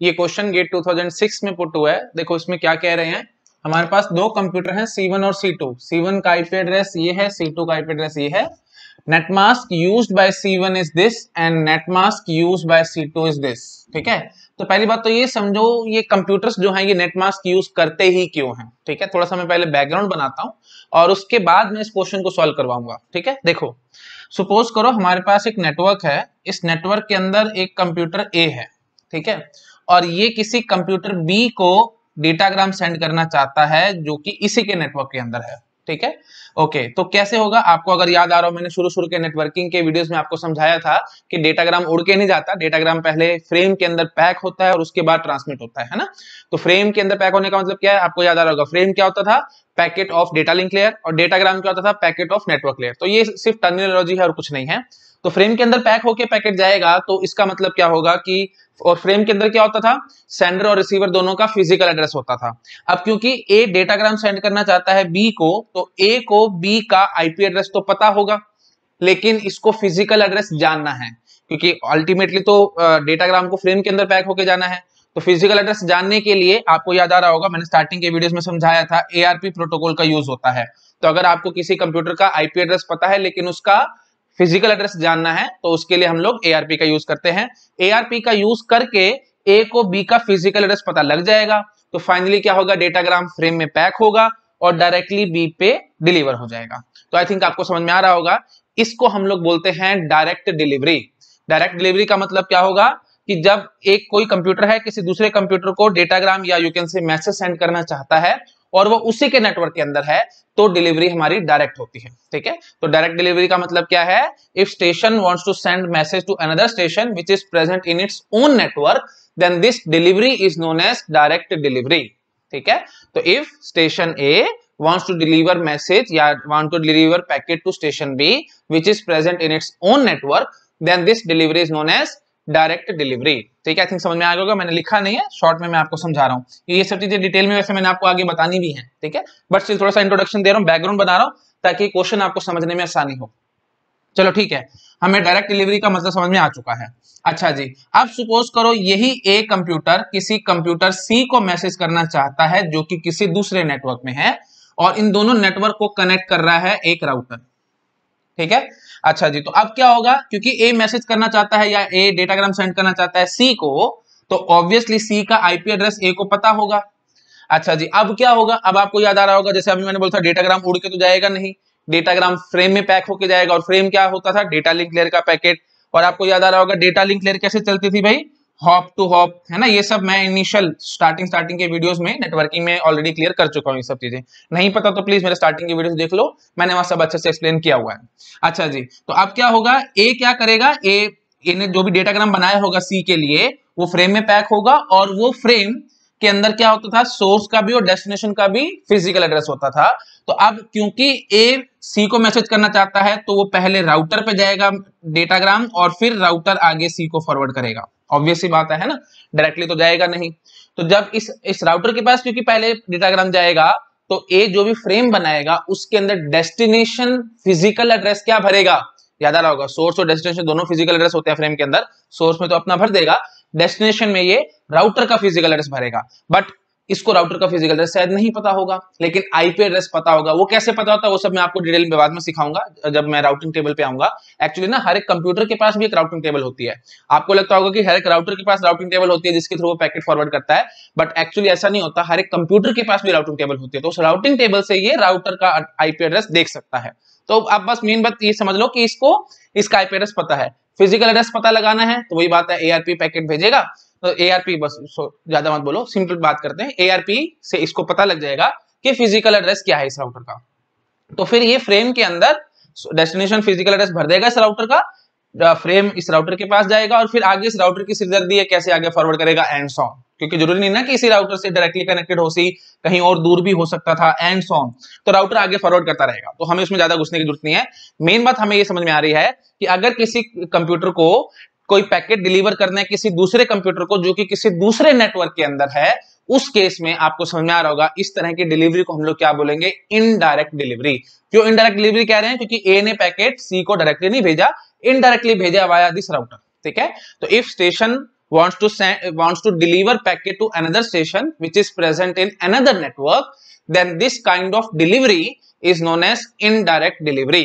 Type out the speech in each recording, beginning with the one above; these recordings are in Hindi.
ये क्वेश्चन गेट 2006 में पुट हुआ है। देखो इसमें क्या कह रहे हैं, हमारे पास दो कंप्यूटर हैं C1 और C2। C1 का आईपी एड्रेस ये है, C2 का आईपी एड्रेस ये है। Netmask used by C1 is this and netmask used by C2 is this. ठीक है, तो पहली बात तो ये समझो ये कंप्यूटर्स जो हैं ये नेटमास्क यूज करते ही क्यों हैं। ठीक है, थोड़ा सा मैं पहले बैकग्राउंड बनाता हूं और उसके बाद मैं इस क्वेश्चन को सॉल्व करवाऊंगा। ठीक है, देखो सपोज करो हमारे पास एक नेटवर्क है, इस नेटवर्क के अंदर एक कंप्यूटर ए है। ठीक है, और ये किसी कंप्यूटर बी को डेटाग्राम सेंड करना चाहता है जो कि इसी के नेटवर्क के अंदर है। ठीक है, ओके, तो कैसे होगा, आपको अगर याद आ रहा हो मैंने शुरू के नेटवर्किंग के वीडियोस में आपको समझाया था कि डेटाग्राम उड़ के नहीं जाता, डेटाग्राम पहले फ्रेम के अंदर पैक होता है और उसके बाद ट्रांसमिट होता है ना। तो फ्रेम के अंदर पैक होने का मतलब क्या है, आपको याद आ रहा होगा, फ्रेम क्या होता था, packet of data link layer, और डेटाग्राम क्या होता था, पैकेट ऑफ नेटवर्क लेयर। तो ये सिर्फ टर्मिनोलॉजी है और कुछ नहीं है। तो फ्रेम के अंदर पैक होके पैकेट जाएगा तो इसका मतलब क्या होगा कि, और फ्रेम के अंदर क्या होता था, सेंडर और रिसीवर दोनों का फिजिकल एड्रेस होता था। अब क्योंकि ए डेटाग्राम सेंड करना चाहता है बी को, तो ए को बी का आईपी एड्रेस तो पता होगा, लेकिन इसको फिजिकल एड्रेस जानना है, क्योंकि अल्टीमेटली तो डेटाग्राम को फ्रेम के अंदर पैक होके जाना है। तो फिजिकल एड्रेस जानने के लिए आपको याद आ रहा होगा मैंने स्टार्टिंग के वीडियोस में समझाया था, एआरपी प्रोटोकॉल का यूज होता है। तो अगर आपको किसी कंप्यूटर का आईपी एड्रेस पता है लेकिन उसका फिजिकल एड्रेस जानना है तो उसके लिए हम लोग एआरपी का यूज करते हैं। एआरपी का यूज करके ए को बी का फिजिकल एड्रेस पता लग जाएगा, तो फाइनली क्या होगा, डेटाग्राम फ्रेम में पैक होगा और डायरेक्टली बी पे डिलीवर हो जाएगा। तो आई थिंक आपको समझ में आ रहा होगा, इसको हम लोग बोलते हैं डायरेक्ट डिलीवरी। डायरेक्ट डिलीवरी का मतलब क्या होगा कि जब एक कोई कंप्यूटर है किसी दूसरे कंप्यूटर को डेटाग्राम या you can say message send करना चाहता है और वो उसी के नेटवर्क के अंदर है, तो डिलीवरी हमारी डायरेक्ट होती है। ठीक है, तो डायरेक्ट डिलीवरी का मतलब क्या है, if station wants to send message to another station which is present in its own network, then this delivery is known as direct delivery. ठीक है, तो if station A wants to deliver message या want to deliver packet to station B which is present in its own network, then this delivery is known as direct delivery. ठीक है, आई थिंक समझ में आ गया होगा, मैंने लिखा नहीं है, शॉर्ट में मैं आपको समझा रहा हूँ। ये सब चीजें डिटेल में वैसे मैंने आपको आगे बतानी भी है। ठीक है, बट स्टिल थोड़ा सा इंट्रोडक्शन दे रहा हूँ, बैकग्राउंड बना रहा हूँ ताकि क्वेश्चन आपको समझने में आसानी हो। चलो ठीक है, हमें डायरेक्ट डिलीवरी का मतलब समझ में आ चुका है। अच्छा जी, अब सपोज करो यही ए कंप्यूटर किसी कंप्यूटर सी को मैसेज करना चाहता है जो कि किसी दूसरे नेटवर्क में है, और इन दोनों नेटवर्क को कनेक्ट कर रहा है एक राउटर। ठीक है, अच्छा जी, तो अब क्या होगा, क्योंकि ए मैसेज करना चाहता है या ए डेटाग्राम सेंड करना चाहता है सी को, तो ऑब्वियसली सी का आईपी एड्रेस ए को पता होगा। अच्छा जी, अब क्या होगा, अब आपको याद आ रहा होगा जैसे अभी मैंने बोला था डेटाग्राम उड़ के तो जाएगा नहीं, डेटाग्राम फ्रेम में पैक होके जाएगा, और फ्रेम क्या होता था, डेटा लिंक लेयर का पैकेट। और आपको याद आ रहा होगा डेटा लिंक लेयर कैसे चलती थी भाई, हॉप टू हॉप, है ना। ये सब मैं इनिशियल स्टार्टिंग के वीडियोस में नेटवर्किंग में ऑलरेडी क्लियर कर चुका हूँ। ये सब चीजें नहीं पता तो प्लीज मेरे स्टार्टिंग के वीडियोस देख लो, मैंने वहां सब अच्छे से एक्सप्लेन किया हुआ है। अच्छा जी, तो अब क्या होगा, ए क्या करेगा, ए ने जो भी डेटाग्राम बनाया होगा सी के लिए वो फ्रेम में पैक होगा, और वो फ्रेम के अंदर क्या होता था, सोर्स का भी और डेस्टिनेशन का भी फिजिकल एड्रेस होता था। तो अब क्योंकि ए सी को मैसेज करना चाहता है तो वो पहले राउटर पे जाएगा डेटाग्राम, और फिर राउटर आगे सी को फॉरवर्ड करेगा। ऑब्वियस सी बात है ना, डायरेक्टली तो जाएगा नहीं। तो जब इस राउटर के पास क्योंकि पहले डेटाग्राम जाएगा, तो ए जो भी फ्रेम बनाएगा उसके अंदर डेस्टिनेशन फिजिकल एड्रेस क्या भरेगा, याद आ रहा होगा, सोर्स और डेस्टिनेशन दोनों फिजिकल एड्रेस होते हैं फ्रेम के अंदर। सोर्स में तो अपना भर देगा, डेस्टिनेशन में ये राउटर का फिजिकल एड्रेस भरेगा। बट इसको राउटर का फिजिकल एड्रेस शायद नहीं पता होगा, लेकिन आईपी एड्रेस पता होगा। वो कैसे पता होता है वो सब मैं आपको डिटेल में बाद में सिखाऊंगा जब मैं राउटिंग टेबल पे आऊंगा। एक्चुअली ना हर एक कंप्यूटर के पास भी एक राउटिंग टेबल होती है। आपको लगता होगा कि हर एक राउटर के पास राउटिंग टेबल होती है जिसके थ्रू वो पैकेट फॉरवर्ड करता है, बट एक्चुअली ऐसा नहीं होता। हर एक कंप्यूटर के पास भी राउटिंग टेबल होती है, तो उस राउटिंग टेबल से ये राउटर का आईपी एड्रेस देख सकता है। तो अब बस मेन बात ये समझ लो कि इसको इसका आईपी एड्रेस पता है, फिजिकल एड्रेस पता लगाना है, तो वही बात है, एआरपी पैकेट भेजेगा। तो एआरपी, बस ज्यादा मत बोलो, सिंपल बात करते हैं, एआरपी से इसको पता लग जाएगा कि फिजिकल एड्रेस क्या है इस राउटर का। तो फिर ये फ्रेम के अंदर डेस्टिनेशन फिजिकल एड्रेस भर देगा इस राउटर का, फ्रेम इस राउटर के पास जाएगा, और फिर आगे इस राउटर की सिरदर्दी है कैसे आगे फॉरवर्ड करेगा, एंड सो ऑन। क्योंकि जरूरी नहीं ना कि इसी राउटर से डायरेक्टली कनेक्टेड हो, सी कहीं और दूर भी हो सकता था, एंड सो ऑन। तो राउटर आगे फॉरवर्ड करता रहेगा, तो हमें उसमें ज्यादा घुसने की जरूरत नहीं है। मेन बात हमें ये समझ में आ रही है कि अगर किसी कंप्यूटर को कोई पैकेट डिलीवर करना है किसी दूसरे कंप्यूटर को जो कि किसी दूसरे नेटवर्क के अंदर है, उस केस में आपको समझ में आ रहा होगा इस तरह की डिलीवरी को हम लोग क्या बोलेंगे, इनडायरेक्ट डिलीवरी। क्यों इनडायरेक्ट डिलीवरी कह रहे हैं, क्योंकि ए ने पैकेट सी को डायरेक्टली नहीं भेजा, इनडायरेक्टली भेजा वाया दिस राउटर। ठीक है, तो if station wants to deliver packet to another station which is present in another network, then this kind of delivery is known as indirect delivery.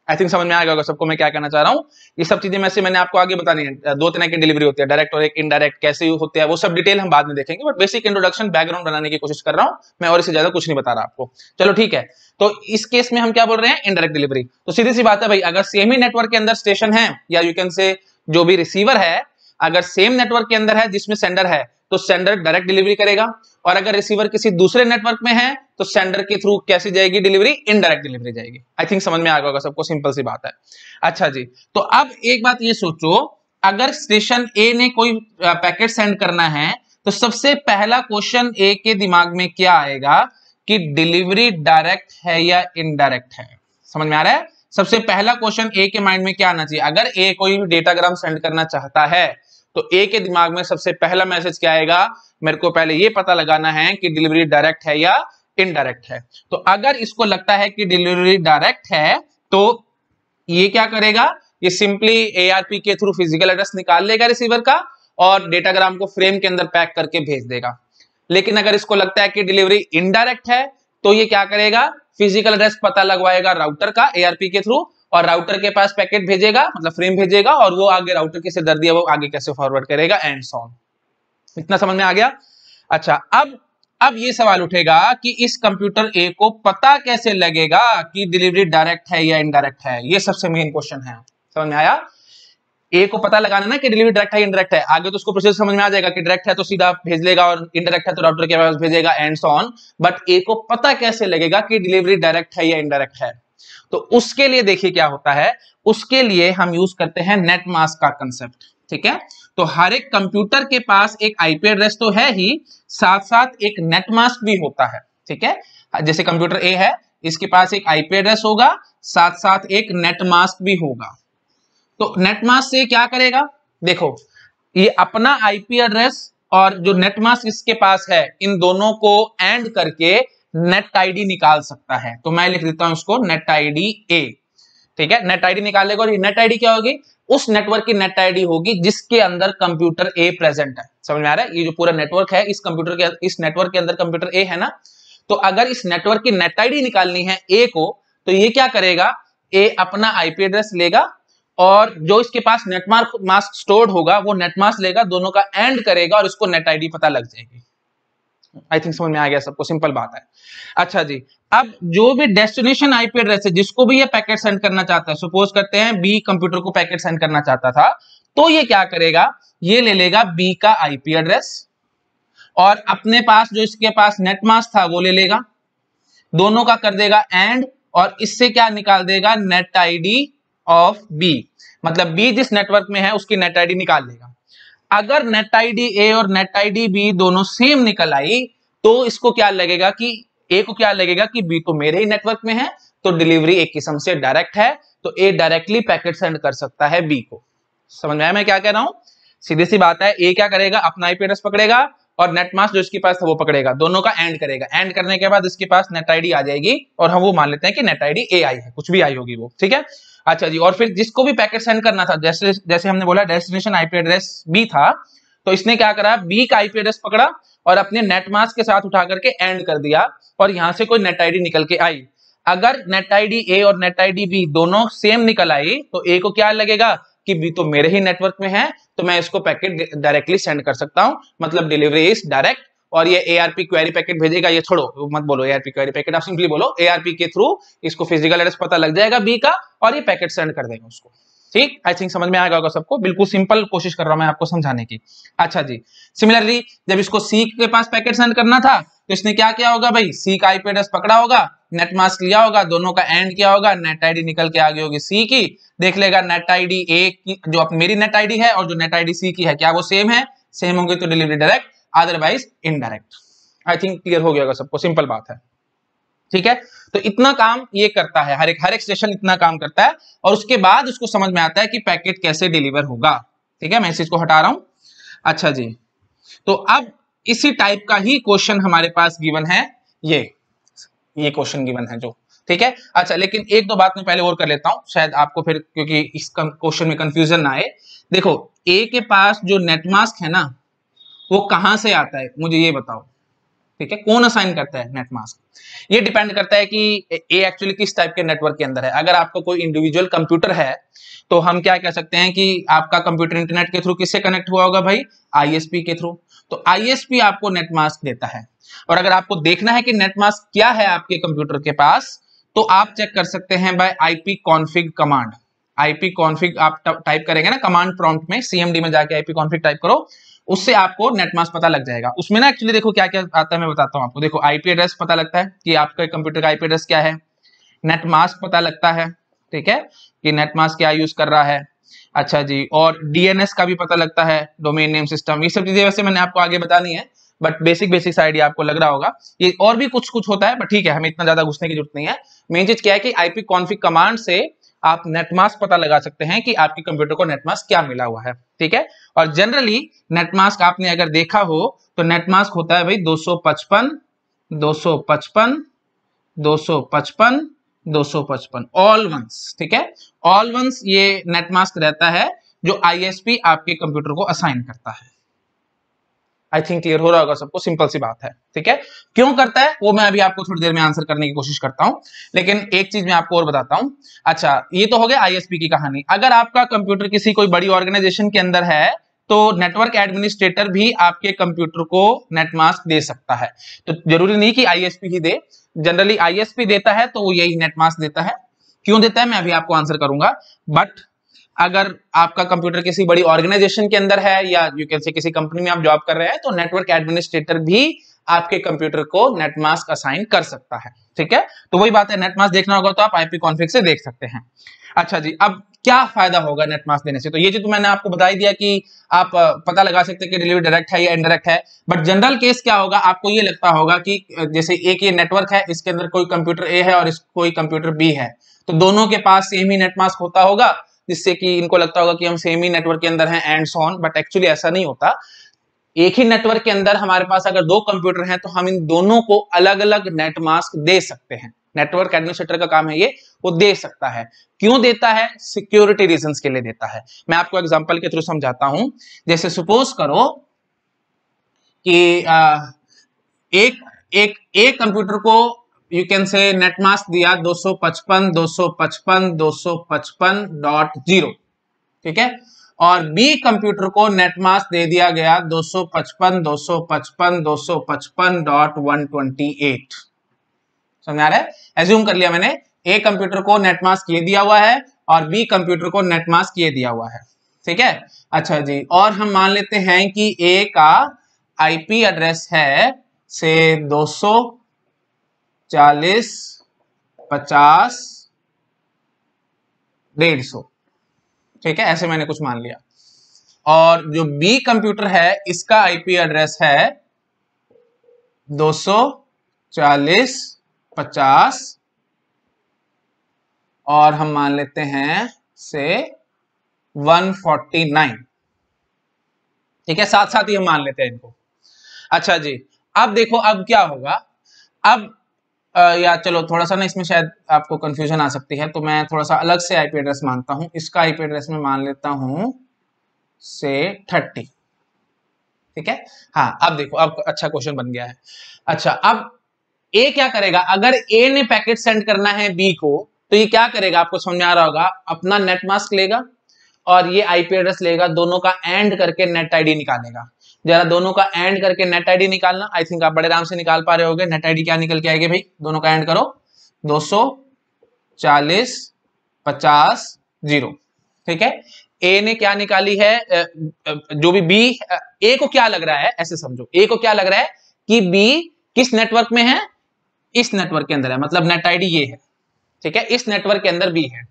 I think समझ में आ गया होगा सबको मैं क्या कहना चाह रहा हूं। ये सब चीजें मैंने आपको आगे बतानी है। दो तरह की डिलीवरी होती है, डायरेक्ट और एक इनडायरेक्ट, कैसे होते हैं वो सब डिटेल हम बाद में देखेंगे, बट बेसिक इंट्रोडक्शन बैकग्राउंड बनाने की कोशिश कर रहा हूं मैं, और इससे ज्यादा कुछ नहीं बता रहा आपको। चलो ठीक है, तो इस केस में हम क्या बोल रहे हैं, इनडायरेक्ट डिलीवरी। तो सीधी सी बात है भाई, अगर सेम ही नेटवर्क के अंदर स्टेशन है, या यू कैन से जो भी रिसीवर है, अगर सेम नेटवर्क के अंदर है जिसमें सेंडर है, तो सेंडर डायरेक्ट डिलीवरी करेगा, और अगर रिसीवर किसी दूसरे नेटवर्क में है तो सेंडर के थ्रू कैसी जाएगी डिलीवरी, इनडायरेक्ट डिलीवरी जाएगी। आई थिंक समझ में आ गया होगा सबको, सिंपल सी बात है। अच्छा जी, तो अब एक बात ये सोचो, अगर स्टेशन ए ने कोई पैकेट सेंड करना है, तो सबसे पहला क्वेश्चन ए के दिमाग में क्या आएगा कि डिलीवरी डायरेक्ट है या इनडायरेक्ट है। समझ में आ रहा है? सबसे पहला क्वेश्चन ए के माइंड में क्या आना चाहिए, अगर ए कोई डेटाग्राम सेंड करना चाहता है तो ए के दिमाग में सबसे पहला मैसेज क्या आएगा, मेरे को पहले ये पता लगाना है कि डिलीवरी डायरेक्ट है या इनडायरेक्ट है। तो अगर इसको लगता है कि डिलीवरी डायरेक्ट है तो ये क्या करेगा, ये सिंपली एआरपी के थ्रू फिजिकल एड्रेस निकाल लेगा रिसीवर का और डेटाग्राम को फ्रेम के अंदर पैक करके भेज देगा। लेकिन अगर इसको लगता है कि डिलीवरी इनडायरेक्ट है तो ये क्या करेगा, फिजिकल एड्रेस पता लगवाएगा राउटर का एआरपी के थ्रू, और राउटर के पास पैकेट भेजेगा, मतलब फ्रेम भेजेगा, और वो आगे राउटर किसे दर दिया वो आगे कैसे फॉरवर्ड करेगा, एंड सो ऑन। इतना समझ में आ गया? अच्छा, अब ये सवाल उठेगा कि इस कंप्यूटर ए को पता कैसे लगेगा कि डिलीवरी डायरेक्ट है या इनडायरेक्ट है। ये सबसे मेन क्वेश्चन है। समझ में आया? ए को पता लगाना ना कि डिलीवरी डायरेक्ट है इनडायरेक्ट है, आगे तो उसको प्रोसेस समझ में आ जाएगा कि डायरेक्ट है तो सीधा भेज लेगा और इनडायरेक्ट है तो राउटर के पास भेजेगा, एंड सो ऑन। बट ए को पता कैसे लगेगा कि डिलीवरी डायरेक्ट है या इनडायरेक्ट है, तो उसके लिए देखिए क्या होता है, उसके लिए हम यूज करते हैं नेट मास्क का कंसेप्ट। ठीक है, तो हर एक कंप्यूटर के पास एक आईपी एड्रेस तो है ही, साथ साथ एक नेट मास्क भी होता है। ठीक है, जैसे कंप्यूटर ए है, इसके पास एक आईपी एड्रेस होगा, साथ साथ एक नेट मास्क भी होगा। तो नेट मास्क से क्या करेगा, देखो ये अपना आईपी एड्रेस और जो नेट मास्क इसके पास है, इन दोनों को एंड करके नेट आईडी निकाल सकता है। तो मैं लिख देता हूं इसको नेट आईडी ए। ठीक है, नेट आईडी निकालेगा, और ये नेट आईडी क्या होगी, उस नेटवर्क की नेट आईडी होगी जिसके अंदर कंप्यूटर ए प्रेजेंट है। समझ में आ रहा है? ये जो पूरा नेटवर्क है, इस कंप्यूटर के, इस नेटवर्क के अंदर कंप्यूटर ए है ना, तो अगर इस नेटवर्क की नेट आईडी निकालनी है ए को, तो ये क्या करेगा, ए अपना आईपी एड्रेस लेगा और जो इसके पास नेट मास्क स्टोर्ड होगा वो नेट मास्क लेगा, दोनों का एंड करेगा और इसको नेट आईडी पता लग जाएगी। आई थिंक समझ में आ गया सबको, सिंपल बात है। अच्छा जी, अब जो भी डेस्टिनेशन आईपी एड्रेस है, जिसको भी ये पैकेट सेंड करना चाहता है, सपोज करते हैं बी कंप्यूटर को पैकेट सेंड करना चाहता था, तो ये क्या करेगा, ये ले लेगा बी का आईपी एड्रेस और अपने पास जो इसके पास नेट मास्क था वो ले लेगा, दोनों का कर देगा एंड, और इससे क्या निकाल देगा, नेट आईडी ऑफ बी। मतलब बी जिस नेटवर्क में है उसकी नेट आईडी निकाल लेगा। अगर नेट आईडी ए और नेट आईडी बी दोनों सेम निकल आई, तो इसको क्या लगेगा कि ए को क्या लगेगा कि बी तो मेरे ही नेटवर्क में है, तो डिलीवरी एक किस्म से डायरेक्ट है, तो ए डायरेक्टली पैकेट सेंड कर सकता है बी को। समझ में आया मैं क्या कह रहा हूं? सीधी सी बात है, ए क्या करेगा, अपना आईपी एड्रेस पकड़ेगा और नेट मास्क जो इसके पास था वो पकड़ेगा, दोनों का एंड करेगा, एंड करने के बाद इसके पास नेट आईडी आ जाएगी और हम वो मान लेते हैं कि नेट आईडी ए आई है, कुछ भी आई होगी वो। ठीक है, अच्छा जी, और फिर जिसको भी पैकेट सेंड करना था, जैसे जैसे हमने बोला डेस्टिनेशन आईपी एड्रेस बी था, तो इसने क्या करा, बी का आईपी एड्रेस पकड़ा और अपने नेट मास्क के साथ उठा करके एंड कर दिया, और यहां से कोई नेट आईडी निकल के आई। अगर नेट आईडी ए और नेट आईडी बी दोनों सेम निकल आई, तो ए को क्या लगेगा कि बी तो मेरे ही नेटवर्क में है, तो मैं इसको पैकेट डायरेक्टली सेंड कर सकता हूं, मतलब डिलीवरी इज डायरेक्ट। और ये एआरपी क्वेरी पैकेट भेजेगा, ये छोड़ो मत बोलो एआरपी क्वेरी पैकेट, आप सिंपली बोलो एआरपी के थ्रू इसको फिजिकल एड्रेस पता लग जाएगा बी का और ये पैकेट सेंड कर देगा उसको। ठीक, आई थिंक समझ में आ गया होगा सबको, बिल्कुल सिंपल कोशिश कर रहा हूं मैं आपको समझाने की। अच्छा जी, सिमिलरली जब इसको सी के पास पैकेट सेंड करना था, तो इसने क्या किया होगा भाई, सी का आईपी एड्रेस पकड़ा होगा, नेट मास्क लिया होगा, दोनों का एंड किया होगा, नेट आईडी निकल के आ गई होगी सी की, देख लेगा नेट आईडी ए की जो मेरी नेट आईडी है और जो नेट आईडी सी की है क्या वो सेम है, सेम होंगे तो delivery direct, otherwise indirect. I think clear हो गया होगा सबको, सिंपल बात है। ठीक है, तो इतना काम ये करता है, हर एक स्टेशन इतना काम करता है, और उसके बाद उसको समझ में आता है कि पैकेट कैसे डिलीवर होगा। ठीक है, मैं इस चीज को हटा रहा हूं। अच्छा जी, तो अब इसी टाइप का ही क्वेश्चन हमारे पास गिवन है, ये क्वेश्चन गिवन है जो। ठीक है, अच्छा लेकिन एक दो बात मैं पहले और कर लेता हूं, शायद आपको फिर, क्योंकि इस क्वेश्चन में कंफ्यूजन ना आए। देखो ए के पास जो नेट मास्क है ना वो कहां से आता है, मुझे ये बताओ। ठीक है, कौन असाइन करता है नेट मास्क? ये डिपेंड करता है कि ए एक्चुअली किस टाइप के नेटवर्क के अंदर है। अगर आपका कोई इंडिविजुअल कंप्यूटर है तो हम क्या कह सकते हैं कि आपका कंप्यूटर इंटरनेट के थ्रू किससे कनेक्ट हुआ होगा भाई? आईएसपी के थ्रू। तो आईएसपी आपको नेट मास्क देता है। और अगर आपको देखना है कि नेट मास्क क्या है आपके कंप्यूटर के पास, तो आप चेक कर सकते हैं by IP config command. IP config आप टाइप करेंगे ना कमांड प्रॉम्प्ट में, सीएमडी में जाके आईपी कॉन्फिग टाइप करो, उससे आपको नेट मास्क पता लग जाएगा। उसमें ना एक्चुअली देखो क्या क्या आता है, मैं बताता हूं आपको। देखो आईपी एड्रेस पता लगता है कि आपके कंप्यूटर का आईपी एड्रेस क्या है, नेट मास्क पता लगता है, ठीक है, कि नेट मास्क क्या यूज कर रहा है। अच्छा जी, और डीएनएस का भी पता लगता है, डोमेन नेम सिस्टम। ये सब चीजें वैसे मैंने आपको आगे बतानी है, बट बेसिक आइडिया आपको लग रहा होगा। ये और भी कुछ कुछ होता है, बट ठीक है, हमें इतना ज्यादा घुसने की जरूरत नहीं है। मेन चीज क्या है कि आईपी कॉन्फिग कमांड से आप नेट मास्क पता लगा सकते हैं कि आपके कंप्यूटर को नेट मास्क क्या मिला हुआ है। ठीक है, और जनरली नेट मास्क आपने अगर देखा हो तो नेट मास्क होता है भाई 255 255 255 255 ऑल वंस। ठीक है, ऑल वंस ये नेट मास्क रहता है जो आईएसपी आपके कंप्यूटर को असाइन करता है। आई थिंक क्लियर हो रहा होगा सबको, सिंपल सी बात है। ठीक है, क्यों करता है वो मैं अभी आपको थोड़ी देर में आंसर करने की कोशिश करता हूं, लेकिन एक चीज मैं आपको और बताता हूं। अच्छा, ये तो हो गया आईएसपी की कहानी। अगर आपका कंप्यूटर किसी कोई बड़ी ऑर्गेनाइजेशन के अंदर है तो नेटवर्क एडमिनिस्ट्रेटर भी आपके कंप्यूटर को नेट मास्क दे सकता है। तो जरूरी नहीं कि आईएसपी ही दे, जनरली आईएसपी देता है तो वो यही नेट मास्क देता है। क्यों देता है मैं अभी आपको आंसर करूंगा। बट अगर आपका कंप्यूटर किसी बड़ी ऑर्गेनाइजेशन के अंदर है या यू कैन से किसी कंपनी में आप जॉब कर रहे हैं तो नेटवर्क एडमिनिस्ट्रेटर भी आपके कंप्यूटर को नेट मास्क असाइन कर सकता है। ठीक है, तो वही बात है, नेट मास्क देखना होगा तो आप आईपी कॉन्फिग से देख सकते हैं। अच्छा जी, अब क्या फायदा होगा नेट मास्क देने से? तो ये जो मैंने आपको बता ही दिया कि आप पता लगा सकते हैं कि डिलीवरी डायरेक्ट है या इनडायरेक्ट है। बट जनरल केस क्या होगा, आपको ये लगता होगा कि जैसे एक ये नेटवर्क है, इसके अंदर कोई कंप्यूटर ए है और कोई कंप्यूटर बी है, तो दोनों के पास सेम ही नेट मास्क होता होगा, जिससे कि इनको लगता होगा कि हम सेम ही नेटवर्क के अंदर हैं and so on. But actually ऐसा नहीं होता। एक ही नेटवर्क के अंदर हमारे पास अगर दो कंप्यूटर हैं तो हम इन दोनों को अलग अलग नेट मास्क दे सकते हैं। नेटवर्क एडमिनिस्ट्रेटर का काम है ये, वो दे सकता है। क्यों देता है? सिक्योरिटी रीजंस के लिए देता है। मैं आपको एग्जांपल के थ्रू समझाता हूं। जैसे सपोज करो कि एक कंप्यूटर को you can say net mask दिया 255.255.255.0, ठीक है, और बी कंप्यूटर को नेट मास्क दे दिया गया 255.255.128। समझ आ रहा है? एज्यूम कर लिया मैंने ए कंप्यूटर को नेट मास्क ये दिया हुआ है और बी कंप्यूटर को नेट मास्क ये दिया हुआ है। ठीक है, अच्छा जी, और हम मान लेते हैं कि ए का आईपी एड्रेस है से 240.50.150। ठीक है, ऐसे मैंने कुछ मान लिया। और जो बी कंप्यूटर है इसका आईपी एड्रेस है 240.50 और हम मान लेते हैं से 149। ठीक है, साथ साथ ही हम मान लेते हैं इनको। अच्छा जी, अब देखो अब क्या होगा। अब या चलो थोड़ा सा ना इसमें शायद आपको कंफ्यूजन आ सकती है, तो मैं थोड़ा सा अलग से आईपी एड्रेस मानता हूं। इसका आईपी एड्रेस में मान लेता हूं से 30। ठीक है, हाँ अब देखो, अब अच्छा क्वेश्चन बन गया है। अच्छा, अब ए क्या करेगा? अगर ए ने पैकेट सेंड करना है बी को तो ये क्या करेगा? आपको समझ में आ रहा होगा, अपना नेट मास्क लेगा और ये आईपी एड्रेस लेगा, दोनों का एंड करके नेट आईडी निकालेगा। जरा दोनों का एंड करके नेट आईडी निकालना। आई थिंक आप बड़े आराम से निकाल पा रहे होगे। नेट आईडी क्या निकल के आएगी भाई? दोनों का एंड करो, 240.50.0। ठीक है, ए ने क्या निकाली है? जो भी बी, ए को क्या लग रहा है, ऐसे समझो, ए को क्या लग रहा है कि बी किस नेटवर्क में है? इस नेटवर्क के अंदर है, मतलब नेट आईडी ये है। ठीक है, इस नेटवर्क के अंदर बी है।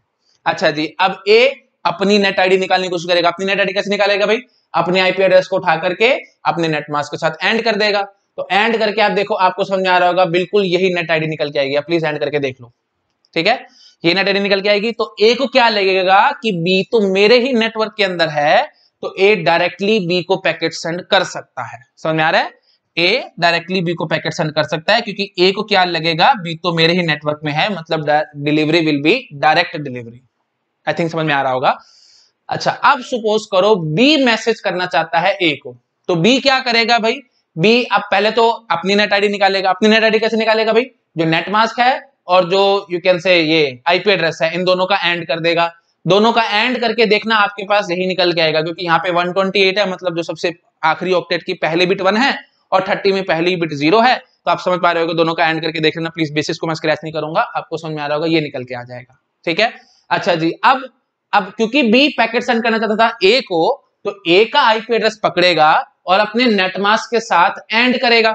अच्छा जी, अब ए अपनी नेट आईडी निकालने की कोशिश करेगा। अपनी नेट आईडी कैसे निकालेगा भाई? अपने आईपी एड्रेस को उठा करके अपने नेट मास्क के साथ एंड कर देगा। तो एंड करके आप देखो, आपको समझ में आ रहा होगा, बिल्कुल यही नेट आईडी निकल के आएगी। आप प्लीज एंड करके देख लो। ठीक है, ये नेट आईडी निकल के आएगी। तो ए को क्या लगेगा कि बी तो मेरे ही नेटवर्क के अंदर है, तो ए डायरेक्टली बी को पैकेट सेंड कर सकता है। समझ में आ रहा है? ए डायरेक्टली बी को पैकेट सेंड कर सकता है क्योंकि ए को क्या लगेगा, बी तो मेरे ही नेटवर्क में है, मतलब delivery will be direct delivery. I think समझ में आ रहा होगा। अच्छा, अब सपोज करो बी मैसेज करना चाहता है ए को, तो बी क्या करेगा भाई, बी अब पहले तो अपनी नेट आईडी निकालेगा। अपनी नेट आईडी कैसे निकालेगा भाई, जो नेट मास्क है और जो यू कैन से ये आईपी एड्रेस है, इन दोनों का एंड कर देगा। दोनों का एंड करके देखना आपके पास यही निकल के आएगा, क्योंकि यहाँ पे 128 है, मतलब जो सबसे आखिरी ऑक्टेट की पहली बिट 1 है और 30 में पहली बिट 0 है। तो आप समझ पा रहे हो, दोनों का एंड करके देख लेना प्लीज, बेसिस को मैं स्क्रैच नहीं करूंगा, आपको समझ में आ रहा होगा, ये निकल के आ जाएगा। ठीक है, अच्छा जी, अब क्योंकि बी पैकेट सेंड करना चाहता था ए को, तो ए का आईपी एड्रेस पकड़ेगा और अपने नेटमास्क के साथ एंड करेगा।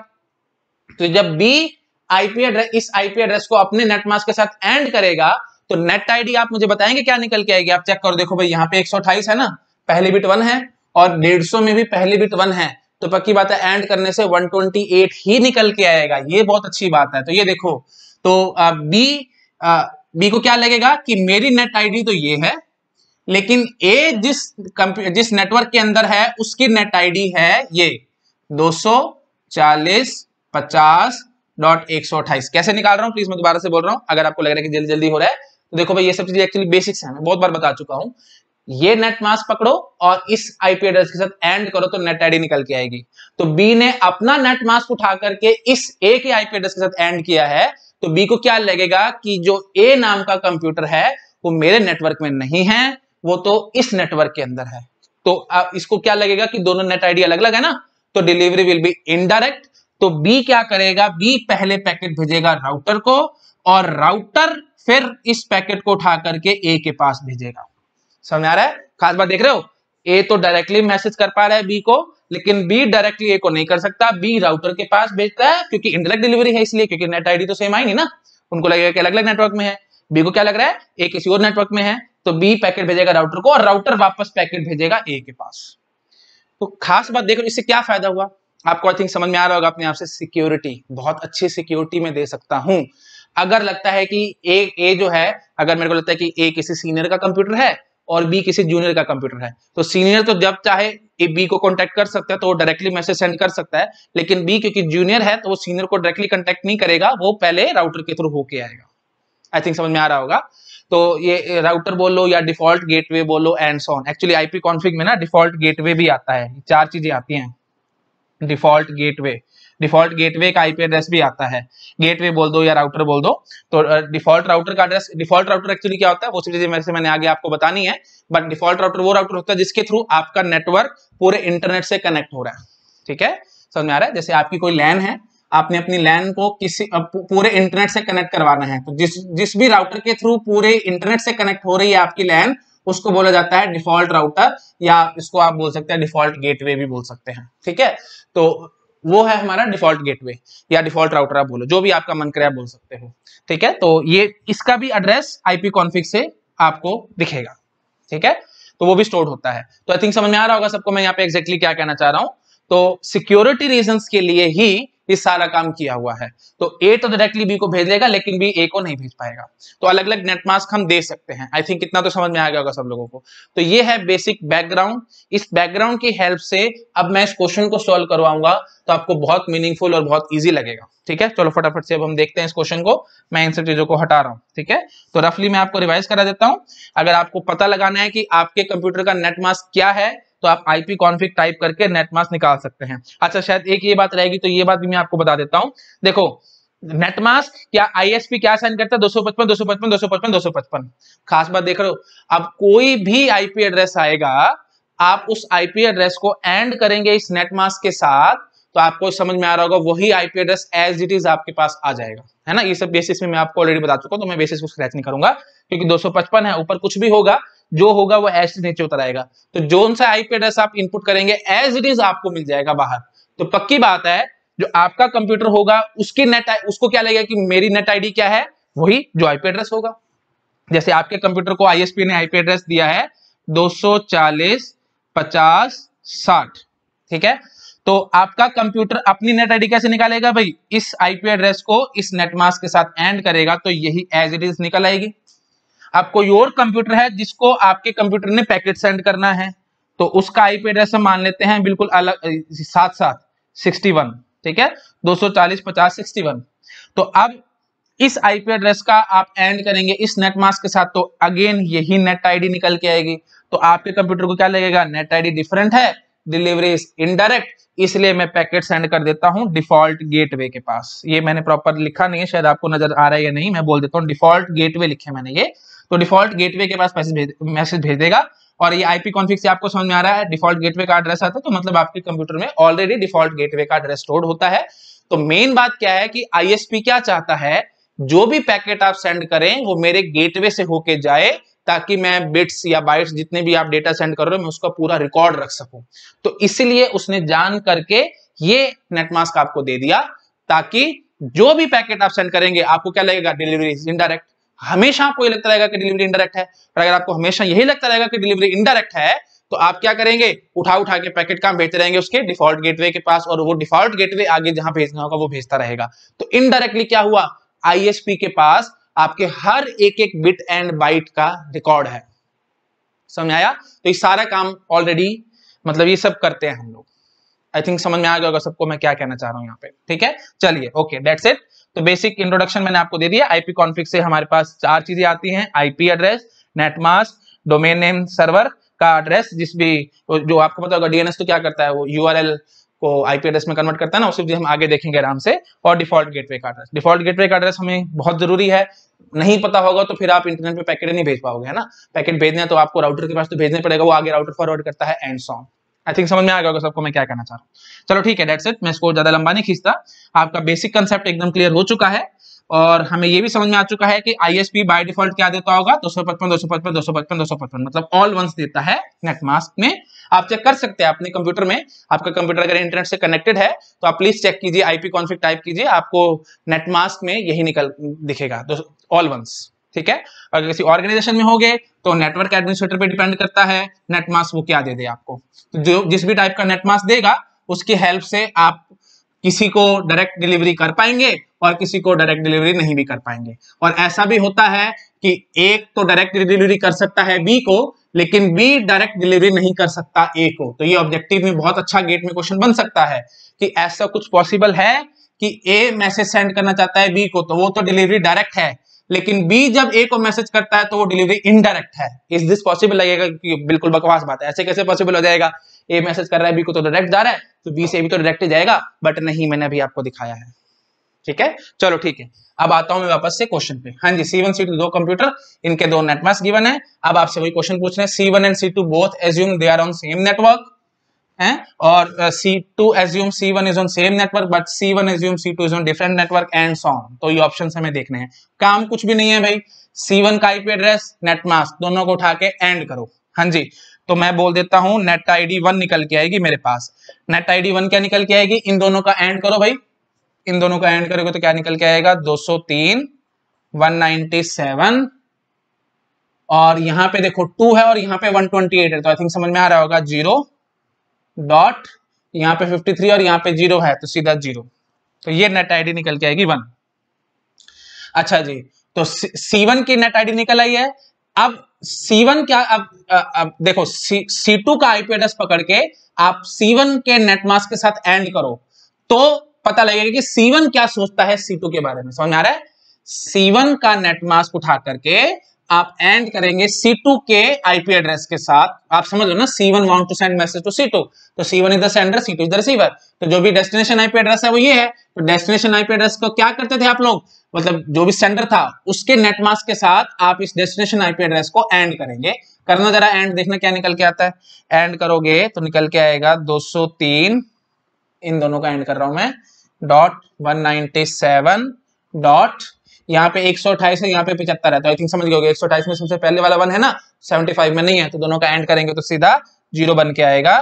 तो जब बी आईपी एड्रेस, इस आईपी एड्रेस को अपने नेटमास्क के साथ एंड करेगा, तो नेट आईडी आप मुझे बताएंगे क्या निकल के आएगी। आप चेक करो, देखो भाई यहाँ पे 128 है ना, पहली बिट 1 है, और 150 में भी पहली बिट 1 है, तो पक्की बात है एंड करने से 128 ही निकल के आएगा। ये बहुत अच्छी बात है। तो ये देखो, तो बी को क्या लगेगा कि मेरी नेट आईडी तो ये है, लेकिन ए जिस नेटवर्क के अंदर है उसकी नेट आईडी है ये 240.50.128। कैसे निकाल रहा हूं प्लीज, मैं दोबारा से बोल रहा हूं, अगर आपको लग रहा है कि जल्दी जल्दी हो रहा है तो देखो भाई, ये सब चीजें एक्चुअली बेसिक्स हैं, मैं बहुत बार बता चुका हूं। ये नेट मास्क पकड़ो और इस आईपी एड्रेस के साथ एंड करो तो नेट आईडी निकल के आएगी। तो बी ने अपना नेट मास्क उठा करके इस ए के आईपी एड्रेस के साथ एंड किया है, तो बी को क्या लगेगा कि जो ए नाम का कंप्यूटर है वो मेरे नेटवर्क में नहीं है, वो तो इस नेटवर्क के अंदर है। तो अब इसको क्या लगेगा कि दोनों नेट आईडी अलग अलग है ना, तो डिलीवरी विल बी इनडायरेक्ट। तो बी क्या करेगा, बी पहले पैकेट भेजेगा राउटर को, और राउटर फिर इस पैकेट को उठा करके ए के पास भेजेगा। समझ आ रहा है, खास बात देख रहे हो, ए तो डायरेक्टली मैसेज कर पा रहा है बी को, लेकिन बी डायरेक्टली ए को नहीं कर सकता, बी राउटर के पास भेजता है, क्योंकि इनडायरेक्ट डिलीवरी है इसलिए, क्योंकि नेट आईडी तो सेम आई नहीं ना, उनको लगेगा कि अलग अलग नेटवर्क में है। बी को क्या लग रहा है, ए किसी और नेटवर्क में है, तो बी पैकेट भेजेगा राउटर को और राउटर वापस पैकेट भेजेगा ए के पास। तो खास बात देखो, इससे क्या फायदा हुआ आपको, आई थिंक समझ में आ रहा होगा अपने आप से। सिक्योरिटी, बहुत अच्छी सिक्योरिटी में दे सकता हूं। अगर लगता है कि ए जो है, अगर मेरे को लगता है कि ए किसी सीनियर का कंप्यूटर है और बी किसी जूनियर का कंप्यूटर है, तो सीनियर तो जब चाहे बी को कांटेक्ट कर सकता है, तो वो डायरेक्टली मैसेज सेंड कर सकता है, लेकिन बी क्योंकि जूनियर है तो वो सीनियर को डायरेक्टली कांटेक्ट नहीं करेगा, वो पहले राउटर के थ्रू होके आएगा। आई थिंक समझ में आ रहा होगा। तो ये राउटर बोलो या डिफॉल्ट गेटवे बोलो and so on. Actually IP config में ना डिफॉल्ट गेटवे भी आता है, 4 चीजें आती हैं। डिफॉल्ट गेटवे का आईपी एड्रेस भी आता है, गेटवे बोल दो या राउटर बोल दो। तो डिफॉल्ट राउटर का एड्रेस, डिफॉल्ट राउटर एक्चुअली क्या होता है वो सब चीजें मैंने आगे आपको बतानी है, बट डिफॉल्ट राउटर वो राउटर होता है जिसके थ्रू आपका नेटवर्क पूरे इंटरनेट से कनेक्ट हो रहा है। ठीक है, समझ में आ रहा है। जैसे आपकी कोई लैन है, आपने अपनी लैन को किसी पूरे इंटरनेट से कनेक्ट करवाना है, तो जिस भी राउटर के थ्रू पूरे इंटरनेट से कनेक्ट हो रही है आपकी लैन, उसको बोला जाता है डिफॉल्ट राउटर, या इसको आप बोल सकते हैं डिफॉल्ट गेटवे भी बोल सकते हैं। ठीक है, तो वो है हमारा डिफॉल्ट गेटवे या डिफॉल्ट राउटर, आप बोलो जो भी आपका मन करे आप बोल सकते हो। ठीक है, तो ये इसका भी एड्रेस आईपी कॉन्फ़िग से आपको दिखेगा। ठीक है, तो वो भी स्टोर्ड होता है। तो आई थिंक समझ में आ रहा होगा सबको मैं यहाँ पे एग्जैक्टली क्या कहना चाह रहा हूं। तो सिक्योरिटी रीजंस के लिए ही ये सारा काम किया हुआ है। तो ए तो डायरेक्टली बी को भेज देगा, लेकिन बी ए को नहीं भेज पाएगा। तो अलग अलग नेट मास्क हम दे सकते हैं। आई थिंक इतना तो समझ में आ गया होगा सब लोगों को। तो ये है बेसिक बैकग्राउंड। इस बैकग्राउंड की हेल्प से अब मैं इस क्वेश्चन को सॉल्व करवाऊंगा, तो आपको बहुत मीनिंगफुल और बहुत ईजी लगेगा। ठीक है, चलो फटाफट से अब हम देखते हैं इस क्वेश्चन को। मैं इन सब चीजों को हटा रहा हूं। ठीक है, तो रफली मैं आपको रिवाइज करा देता हूं। अगर आपको पता लगाना है कि आपके कंप्यूटर का नेट मास्क क्या है, तो आप आईपी कॉन्फ़िग टाइप करके नेट मास्क निकाल सकते हैं। अच्छा, शायद एक ये बात रहेगी, तो ये बात भी मैं आपको बता देता हूं। देखो, नेट मास्क क्या आईएसपी क्या साइन करता है, 255.255.255.255। खास बात देख रहे हो, अब कोई भी आईपी एड्रेस आएगा, आप उस आईपी एड्रेस को एंड करेंगे इस नेट मास्क के साथ, तो आपको समझ में आ रहा होगा वही IP address as it is आपके पास आ जाएगा, है ना। ये सब बेसिस में मैं आपको ऑलरेडी बता चुका हूं, तो मैं बेसिस को स्क्रैच नहीं करूंगा, क्योंकि 255 है, ऊपर कुछ भी होगा, जो होगा वो एज नीचे उतर आएगा। तो जोन सा आईपी एड्रेस आप इनपुट करेंगे एज इट इज आपको मिल जाएगा बाहर। तो पक्की बात है, जो आपका कंप्यूटर होगा उसकी उसको क्या लगेगा कि मेरी नेट आईडी क्या है, वही जो आईपी एड्रेस होगा। जैसे आपके कंप्यूटर को आईएसपी ने आईपी एड्रेस दिया है 240.50.60। ठीक है, तो आपका कंप्यूटर अपनी नेट आईडी कैसे निकालेगा भाई, इस आईपी एड्रेस को इस नेट मास्क के साथ एंड करेगा, तो यही एज इट इज निकल आएगी। अब कोई और कंप्यूटर है जिसको आपके कंप्यूटर ने पैकेट सेंड करना है, तो उसका आईपी एड्रेस हम मान लेते हैं बिल्कुल अलग, 7 61। ठीक है, 240.50.61। तो अब इस आईपी एड्रेस का आप एंड करेंगे इस नेट मास्क के साथ, तो अगेन यही नेट आईडी निकल के आएगी। तो आपके कंप्यूटर को क्या लगेगा, नेट आईडी डिफरेंट है, डिलीवरी इज इनडायरेक्ट, इसलिए मैं पैकेट सेंड कर देता हूं डिफॉल्ट गेटवे के पास। ये मैंने प्रॉपर लिखा नहीं है, शायद आपको नजर आ रहा है या नहीं, मैं बोल देता हूं डिफॉल्ट गेटवे लिखे मैंने ये। तो डिफॉल्ट गेटवे के पास मैसेज भेज देगा, और ये आईपी कॉन्फिग से आपको समझ में आ रहा है डिफॉल्ट गेटवे का एड्रेस आता है, तो मतलब आपके कंप्यूटर में ऑलरेडी डिफॉल्ट गेटवे का एड्रेस स्टोर्ड होता है। तो मेन बात क्या है कि आईएसपी क्या चाहता है, जो भी पैकेट आप सेंड करें वो मेरे गेटवे से होके जाए, ताकि मैं बिट्स या बाइट्स जितने भी आप डेटा सेंड कर रहे हो मैं उसका पूरा रिकॉर्ड रख सकूं। तो इसलिए उसने जान करके ये नेटमास्क आपको दे दिया, ताकि जो भी पैकेट आप सेंड करेंगे आपको क्या लगेगा, डिलीवरी इनडायरेक्ट। हमेशा आपको ये लगता रहेगा कि डिलीवरी इनडायरेक्ट है, और अगर आपको हमेशा यही लगता रहेगा कि डिलीवरी इनडायरेक्ट है, तो आप क्या करेंगे, उठा उठा के पैकेट काम भेजते रहेंगे उसके डिफॉल्ट गेटवे के पास, और वो डिफॉल्ट गेटवे आगे जहां भेजना होगा वो भेजता रहेगा। तो इनडायरेक्टली क्या हुआ, आईएसपी के पास आपके हर एक एक बिट एंड बाइट का रिकॉर्ड है। समझ आया? तो ये सारा काम ऑलरेडी मतलब ये सब करते हैं हम लोग। आई थिंक समझ में आ गया होगा सबको मैं क्या कहना चाह रहा हूं यहाँ पे। ठीक है, चलिए ओके, दैट्स इट। तो बेसिक इंट्रोडक्शन मैंने आपको दे दिया। आईपी कॉन्फिग से हमारे पास चार चीजें आती हैं, IP address, netmask, domain name server का एड्रेस, जिस भी जो आपको पता होगा डीएनएस तो क्या करता है, वो यूआरएल को आईपी एड्रेस में कन्वर्ट करता है ना, उसे हम आगे देखेंगे आराम से। और डिफॉल्ट गेटवे का एड्रेस, डिफॉल्ट गेटवे का एड्रेस हमें बहुत जरूरी है, नहीं पता होगा तो फिर आप इंटरनेट पे पैकेट नहीं भेज पाओगे, है ना। पैकेट भेजने तो आपको राउटर के पास तो भेजने पड़ेगा, वो आगे राउटर फॉरवर्ड करता है and so on. I think समझ में आ गया होगा सबको मैं क्या कहना चाह रहा हूँ। चलो ठीक है, दैट्स इट, मैं इसको ज्यादा लंबा नहीं खींचता, आपका बेसिक कंसेप्ट एकदम क्लियर हो चुका है। और हमें ये भी समझ में आ चुका है कि आईएसपी बाय डिफॉल्ट क्या देता होगा, 255 255 255 255, मतलब ऑल वंस देता है नेटमास्क में। आप चेक कर सकते हैं अपने कंप्यूटर में, आपका कंप्यूटर अगर इंटरनेट से कनेक्टेड है तो आप प्लीज चेक कीजिए, आईपी कॉन्फिग टाइप कीजिए, आपको नेटमास्क में यही निकल दिखेगा, ऑल वंस। ठीक है, अगर किसी ऑर्गेनाइजेशन में होगे तो नेटवर्क एडमिनिस्ट्रेटर पे डिपेंड करता है नेटमास्क वो क्या दे दे आपको। तो जो जिस भी टाइप का नेटमास्क देगा उसकी हेल्प से आप किसी को डायरेक्ट डिलीवरी कर पाएंगे और किसी को डायरेक्ट डिलीवरी नहीं भी कर पाएंगे। और ऐसा भी होता है कि एक तो डायरेक्ट डिलीवरी कर सकता है बी को, लेकिन बी डायरेक्ट डिलीवरी नहीं कर सकता ए को। तो ये ऑब्जेक्टिव में बहुत अच्छा गेट में क्वेश्चन बन सकता है कि ऐसा कुछ पॉसिबल है कि ए मैसेज सेंड करना चाहता है बी को, तो वो तो डिलीवरी डायरेक्ट है, लेकिन बी जब ए को मैसेज करता है तो वो डिलीवरी इनडायरेक्ट है। Is this possible? लगेगा कि बिल्कुल बकवास बात है, ऐसे कैसे पॉसिबल हो जाएगा, ए मैसेज कर रहा है बी को तो डायरेक्ट जा रहा है, तो बी से भी तो डायरेक्ट जाएगा, बट नहीं, मैंने अभी आपको दिखाया है। ठीक है, चलो ठीक है, अब आता हूं मैं वापस से क्वेश्चन पे। हाँ जी, C1 C2 दो कंप्यूटर, इनके दो नेटमास्क गिवन है। अब आपसे वही क्वेश्चन पूछ रहे हैं, C1 and C2 both assume they are on same network हैं, और C2 assume C1 is on same network but C1 assume C2 is on different network and so on. तो ये ऑप्शंस हमें देखने हैं, काम कुछ भी नहीं है भाई, C1 का आईपी एड्रेस, नेटमास्क, दोनों को उठा के एंड करो। हाँ जी, तो मैं बोल देता हूं नेट आईडी 1 निकल के आएगी मेरे पास। नेट आईडी 1 क्या निकल के आएगी, इन दोनों का एंड करो भाई, इन दोनों का एंड करोगे तो क्या निकल के आएगा, 203 197, और यहां पे देखो 2 है और यहां पे 128 है, तो आई थिंक समझ में आ रहा होगा, 0 डॉट यहां पे 53 और यहां पे 0 है, तो सीधा 0। तो ये नेट आईडी निकल के आएगी 1। अच्छा जी, तो C1 की नेट आईडी निकल आई है। अब C1 क्या, अब देखो C2 का आईपी एड्रेस पकड़ के आप C1 के नेटमास्क के साथ एंड करो तो पता लगेगा कि C1 क्या सोचता है C2 के बारे में। समझ में आ रहा है? C1 का नेटमास्क उठा करके आप एंड करेंगे C2 के आईपी एड्रेस के साथ। आप समझ लो ना, C1 want to send message to C2, तो C1 is the sender, C2 is the receiver. तो जो भी डेस्टिनेशन आईपी एड्रेस है वो ये है, तो डेस्टिनेशन आईपी एड्रेस को क्या करते थे आप लोग, मतलब जो भी सेंडर था उसके नेटमास्क के साथ आप इस डेस्टिनेशन आईपी एड्रेस को एंड करेंगे। करना जरा एंड, देखना क्या निकल के आता है। एंड करोगे तो निकल के आएगा 203, इन दोनों का एंड कर रहा हूं मैं, डॉट 197 डॉट यहाँ पे 128 है, यहाँ पे 75 है, तो आई थिंक समझ गए 128 में सबसे पहले वाला 1 है ना, 75 में नहीं है, तो दोनों का एंड करेंगे तो सीधा 0 बन के आएगा,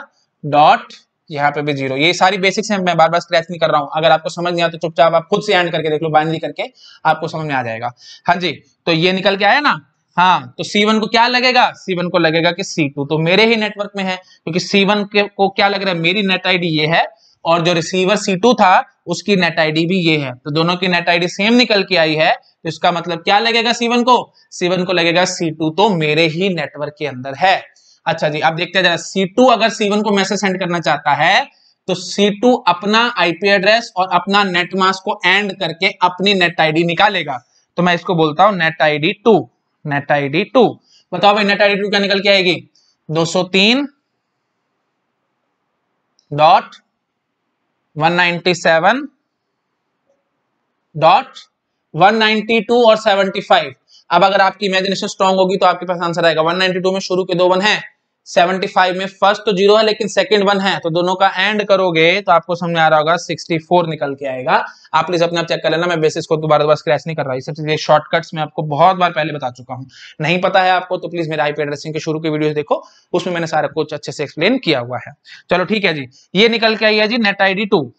डॉट यहाँ पे भी 0। ये सारी बेसिक्स हैं, मैं बार बार स्क्रैच नहीं कर रहा हूँ। अगर आपको समझ नहीं आता तो चुपचाप आप खुद से एंड करके देख लो, बाइनरी करके आपको समझ में आ जाएगा। हाँ जी, तो ये निकल के आया ना। हाँ, तो C1 को क्या लगेगा, C1 को लगेगा कि C2 तो मेरे ही नेटवर्क में है, क्योंकि C1 को क्या लग रहा है, मेरी नेट आईडी ये है और जो रिसीवर C2 था उसकी नेट आईडी भी ये है, तो दोनों की नेट आईडी सेम निकल के आई है। तो इसका मतलब क्या लगेगा C1 को, C1 को लगेगा C2 तो मेरे ही नेटवर्क के अंदर है। अच्छा जी, अब देखते हैं जरा, C2 अगर C1 को मैसेज सेंड करना चाहता है तो C2 अपना आईपी एड्रेस और अपना नेट मास्क को एंड करके अपनी नेट आईडी निकालेगा। तो मैं इसको बोलता हूं नेट आईडी 2। नेट आईडी 2, बताओ भाई नेट आईडी 2 क्या निकल के आएगी? 203.197.192 और 75। अब अगर आपकी इमेजिनेशन स्ट्रांग होगी तो आपके पास आंसर आएगा। 192 में शुरू के 2 1 है, 75 में फर्स्ट तो 0 है लेकिन सेकंड 1 है, तो दोनों का एंड करोगे तो आपको समझ आ रहा होगा 64 निकल के आएगा। आप प्लीज अपने आप चेक कर लेना, मैं बेसिस को दोबारा स्क्रैच नहीं कर रहा। इस चीजें शॉर्टकट्स में आपको बहुत बार पहले बता चुका हूं, नहीं पता है आपको तो प्लीज मेरा आईपी एड्रेसिंग के शुरू के वीडियोस देखो, उसमें मैंने सारा कुछ अच्छे से एक्सप्लेन किया हुआ है। चलो ठीक है जी, ये निकल के आई है जी नेट आईडी 2।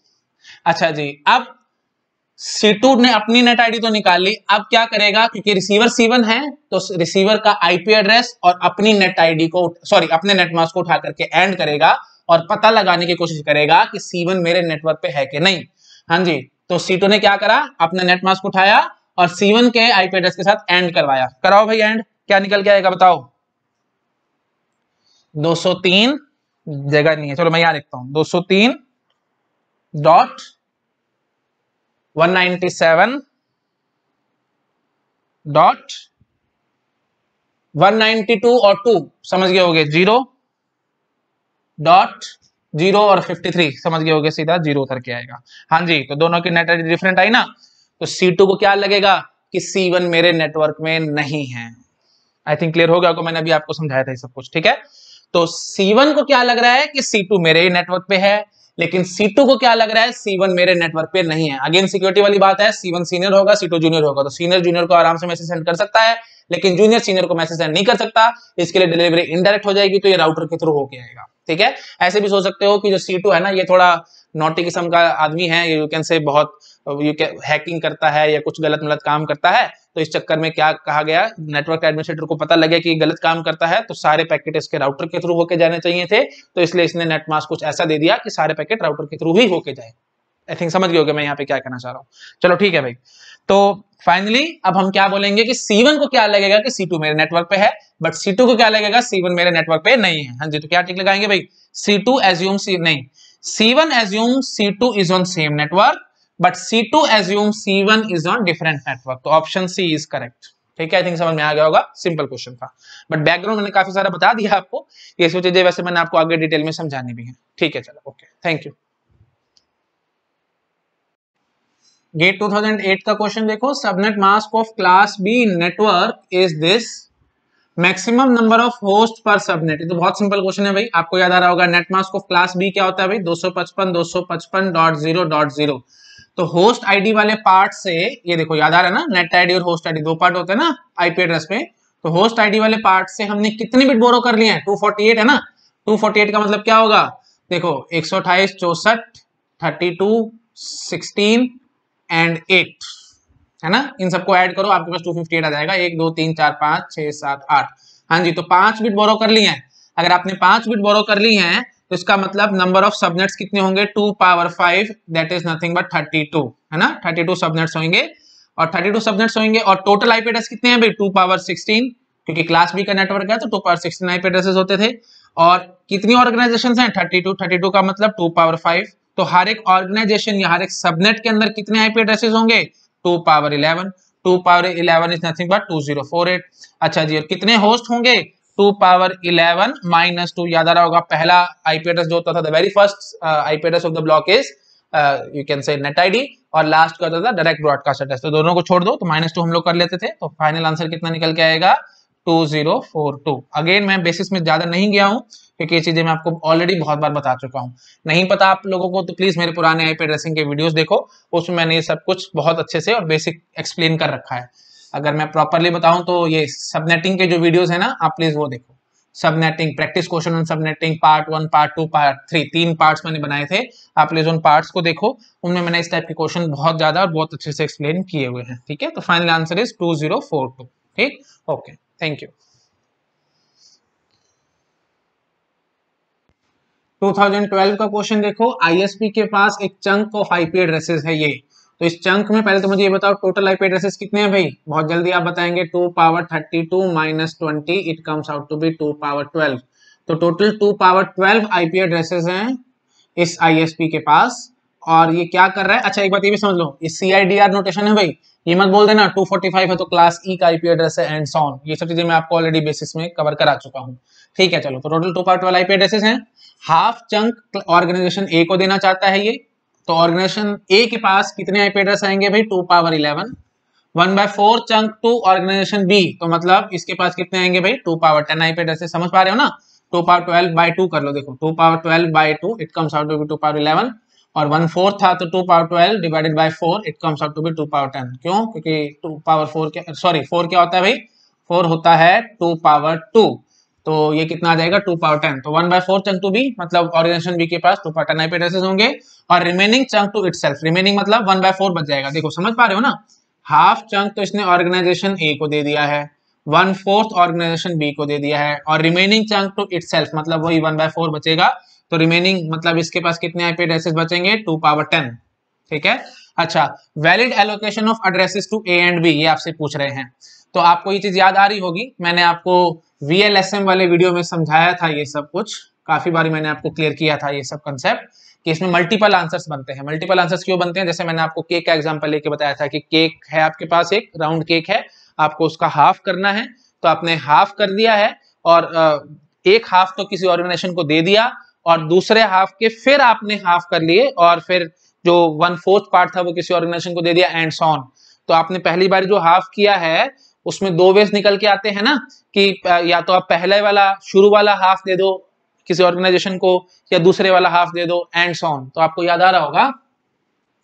अच्छा जी, अब C2 ने अपनी नेट आईडी तो निकाल ली, अब क्या करेगा, क्योंकि रिसीवर C1 है तो रिसीवर का आईपी एड्रेस और अपनी नेट आईडी को अपने नेट मास्क को उठा करके एंड करेगा और पता लगाने की कोशिश करेगा कि C1 मेरे नेटवर्क पे है कि नहीं। हाँ जी, तो C2 ने क्या करा, अपना नेट मास्क उठाया और C1 के आईपी एड्रेस के साथ एंड करवाया। कराओ भाई एंड, क्या निकल के आएगा बताओ? 203 जगह नहीं है, चलो मैं यहां लिखता हूं 203.197.192 और 2 समझ गए होगे, 0.0 और 53 समझ गए होगे, सीधा 0 उतर के आएगा। हाँ जी, तो दोनों की नेट आईडी डिफरेंट आई ना, तो C2 को क्या लगेगा कि C1 मेरे नेटवर्क में नहीं है। आई थिंक क्लियर हो गया होगा, मैंने अभी आपको समझाया था ये सब कुछ, ठीक है। तो C1 को क्या लग रहा है कि C2 मेरे ही नेटवर्क पे है, लेकिन C2 को क्या लग रहा है C1 मेरे नेटवर्क पे नहीं है। अगेन सिक्योरिटी वाली बात है, C1 सीनियर होगा, C2 जूनियर होगा, तो सीनियर जूनियर को आराम से मैसेज सेंड कर सकता है, लेकिन जूनियर सीनियर को मैसेज सेंड नहीं कर सकता, इसके लिए डिलीवरी इनडायरेक्ट हो जाएगी, तो ये राउटर के थ्रू होके आएगा। ठीक है, ऐसे भी सोच सकते हो कि जो C2 है ना, ये थोड़ा नॉटी किस्म का आदमी है, यू कैन से बहुत हैकिंग करता है या कुछ गलत मलत काम करता है, तो इस चक्कर में क्या कहा गया, नेटवर्क एडमिनिस्ट्रेटर को पता लगे कि गलत काम करता है तो सारे पैकेट इसके राउटर के थ्रू होके जाने चाहिए थे, तो इसलिए इसने नेट मास्क कुछ ऐसा दे दिया कि सारे पैकेट राउटर के थ्रू ही होके जाए। आई थिंक समझ गए होगे मैं यहाँ पे क्या कहना चाह रहा हूँ। चलो ठीक है भाई, तो फाइनली अब हम क्या बोलेंगे कि C1 को क्या लगेगा कि C2 मेरे नेटवर्क पे है, बट C2 को क्या लगेगा C1 मेरे नेटवर्क पे नहीं है। हाँ जी, तो क्या टिक लगाएंगे भाई, C2 assume C1 assume C2 is on same network, but C2 assume C1 is on different network, तो ऑप्शन C is correct। ठीक है, आई थिंक समझ में आ गया होगा, सिंपल क्वेश्चन था, बट बैकग्राउंड मैंने काफी सारा बता दिया आपको, ये सब चीजें वैसे मैंने आपको आगे डिटेल में समझानी भी है। ठीक है, चलो ओके, थैंक यू। गेट 2008 का क्वेश्चन देखो, subnet mask of class B network is this, maximum number of host per subnet. ये तो बहुत सिंपल क्वेश्चन है भाई, आपको याद आ रहा होगा net mask of class B क्या होता है भाई, 255.255.0.0। तो होस्ट आईडी वाले पार्ट से, ये देखो याद आ रहा है ना, नेट आईडी और होस्ट आईडी दो पार्ट होते हैं ना आईपी एड्रेस में, तो होस्ट आईडी वाले पार्ट से हमने कितने बिट बोरो कर लिए हैं, 248 है ना। 248 का मतलब क्या होगा, देखो 128 64 32 16 एंड 8 है ना, इन सबको ऐड करो आपके पास 258 आ जाएगा, 1 2 3 4 5 6 7 8। हाँ जी, तो 5 बिट बोरो कर लिए हैं। अगर आपने 5 बिट बोरो कर ली हैं तो इसका मतलब नंबर ऑफ सबनेट्स कितने होंगे, 2 power 5, that is nothing but 32 है ना, 32 सबनेट्स होंगे, और 32 सबनेट्स होंगे, और टोटल आईपी एड्रेस कितने हैं भाई, 2 पावर 16, क्योंकि क्लास बी का नेटवर्क है तो 2 पावर 16 आईपी एड्रेसेस होते थे, और कितनी ऑर्गेनाइजेशंस हैं, 32 का मतलब 2 पावर 5, तो हर एक ऑर्गेनाइजेशन या हर एक सबनेट के अंदर कितने आईपी एड्रेसेस होंगे, 2 power 11, 2 power 11 is nothing but 2048। अच्छा जी, और कितने होस्ट होंगे, 2 पावर 11 माइनस 2, याद आ रहा होगा पहला आईपी एड्रेस जो होता था, the very first IP address of the block is you can say net ID, और लास्ट का होता था डायरेक्ट ब्रॉडकास्ट एड्रेस, तो दोनों को छोड़ दो तो -2 हम लोग कर लेते थे, तो फाइनल आंसर कितना निकल के आएगा, 2042। अगेन मैं बेसिस में ज्यादा नहीं गया हूं क्योंकि ये चीजें मैं आपको ऑलरेडी बहुत बार बता चुका हूं, नहीं पता आप लोगों को तो प्लीज मेरे पुराने आईपी एड्रेसिंग के वीडियोस देखो, उसमें मैंने ये सब कुछ बहुत अच्छे से और बेसिक एक्सप्लेन कर रखा है। अगर मैं प्रॉपरली बताऊं तो ये सबनेटिंग के जो वीडियोस है ना, आप प्लीज वो देखो, subnetting practice question on subnetting part 1 part 2 part 3, 3 parts मैंने बनाए थे, आप प्लीज उन पार्ट्स को देखो, उनमें मैंने इस टाइप के क्वेश्चन बहुत ज्यादा और बहुत अच्छे से एक्सप्लेन किए हुए हैं। ठीक है, तो फाइनल आंसर इज 2042। ठीक, ओके, थैंक यू। 2012 का क्वेश्चन देखो, आईएसपी के पास एक चंक ऑफ आईपी एड्रेसेस है ये, तो इस चंक में पहले तो मुझे ये बताओ टोटल आईपी एड्रेसेस कितने हैं भाई, बहुत जल्दी आप बताएंगे, 2 power 32 minus 20 it comes out to be 2 power 12, तो टोटल 2 पावर 12 आईपी एड्रेसेस हैं इस ISP के पास, और ये क्या कर रहा है। अच्छा एक बात ये भी समझ लो, ये CIDR नोटेशन है भाई, ये मत बोल देना 245 है तो क्लास E का IP एड्रेस है एंड सो ऑन, ये सब चीजें मैं आपको ऑलरेडी बेसिस में कवर करा चुका हूँ। ठीक है चलो, तो टोटल 2 पार्ट वाला IP एड्रेसेस हैं। हाफ चंक ऑर्गेनाइजेशन A को देना चाहता है ये, तो ऑर्गेनाइजेशन A के पास कितने IP एड्रेस आएंगे भाई, 2 power 11। 1/4 chunk to organization B, तो मतलब इसके पास कितने आएंगे भाई, 2 पावर 10 IP एड्रेसेस, समझ पा रहे हो ना। 2 पावर 12/2 कर लो, देखो 2 power 12/2 it comes out to be 2 power 11, और 1/4 था तो 2 power 12 divided by 4 it comes out to be 2 power 10। क्यों, क्योंकि 2 पावर 4 क्या, सॉरी 4 क्या होता है भाई, 4 होता है 2 पावर 2, तो ये कितना आ जाएगा 2 पावर 10। तो 1/4 चंक टू बी मतलब ऑर्गेनाइजेशन बी के पास 2 पावर 10 IP एड्रेसेस होंगे, और remaining chunk to itself, remaining मतलब 1/4 बच जाएगा। देखो समझ पा रहे हो ना, हाफ चंक तो इसने ऑर्गेनाइजेशन ए को दे दिया है, 1/4 ऑर्गेनाइजेशन बी को दे दिया है, और रिमेनिंग चंक टू इटसेल्फ मतलब वही 1/4 बचेगा, तो रिमेनिंग मतलब इसके पास कितने IP एड्रेसेस बचेंगे, 2 पावर 10। ठीक है। अच्छा, valid allocation of addresses to A and B, ये आपसे पूछ रहे हैं, तो आपको ये चीज याद आ रही होगी, मैंने आपको VLSM वाले वीडियो में समझाया था ये सब कुछ, काफी बारी मैंने आपको क्लियर किया था ये सब कंसेप्ट, कि इसमें मल्टीपल आंसर्स बनते हैं। मल्टीपल आंसर्स क्यों बनते हैं, जैसे मैंने आपको केक का एग्जांपल लेके बताया था कि केक है आपके पास, एक राउंड केक है, आपको उसका हाफ करना है, तो आपने हाफ कर दिया है, और एक हाफ तो किसी ऑर्गेनाइजेशन को दे दिया, और दूसरे हाफ के फिर आपने हाफ कर लिए, और फिर जो 1/4 पार्ट था वो किसी ऑर्गेनाइजेशन को दे दिया एंड सो ऑन। तो आपने पहली बार जो हाफ किया है उसमें 2 वेज निकल के आते हैं ना, कि या तो आप पहले वाला शुरू वाला हाफ दे दो किसी ऑर्गेनाइजेशन को, या दूसरे वाला हाफ दे दो एंड सो ऑन। तो आपको याद आ रहा होगा,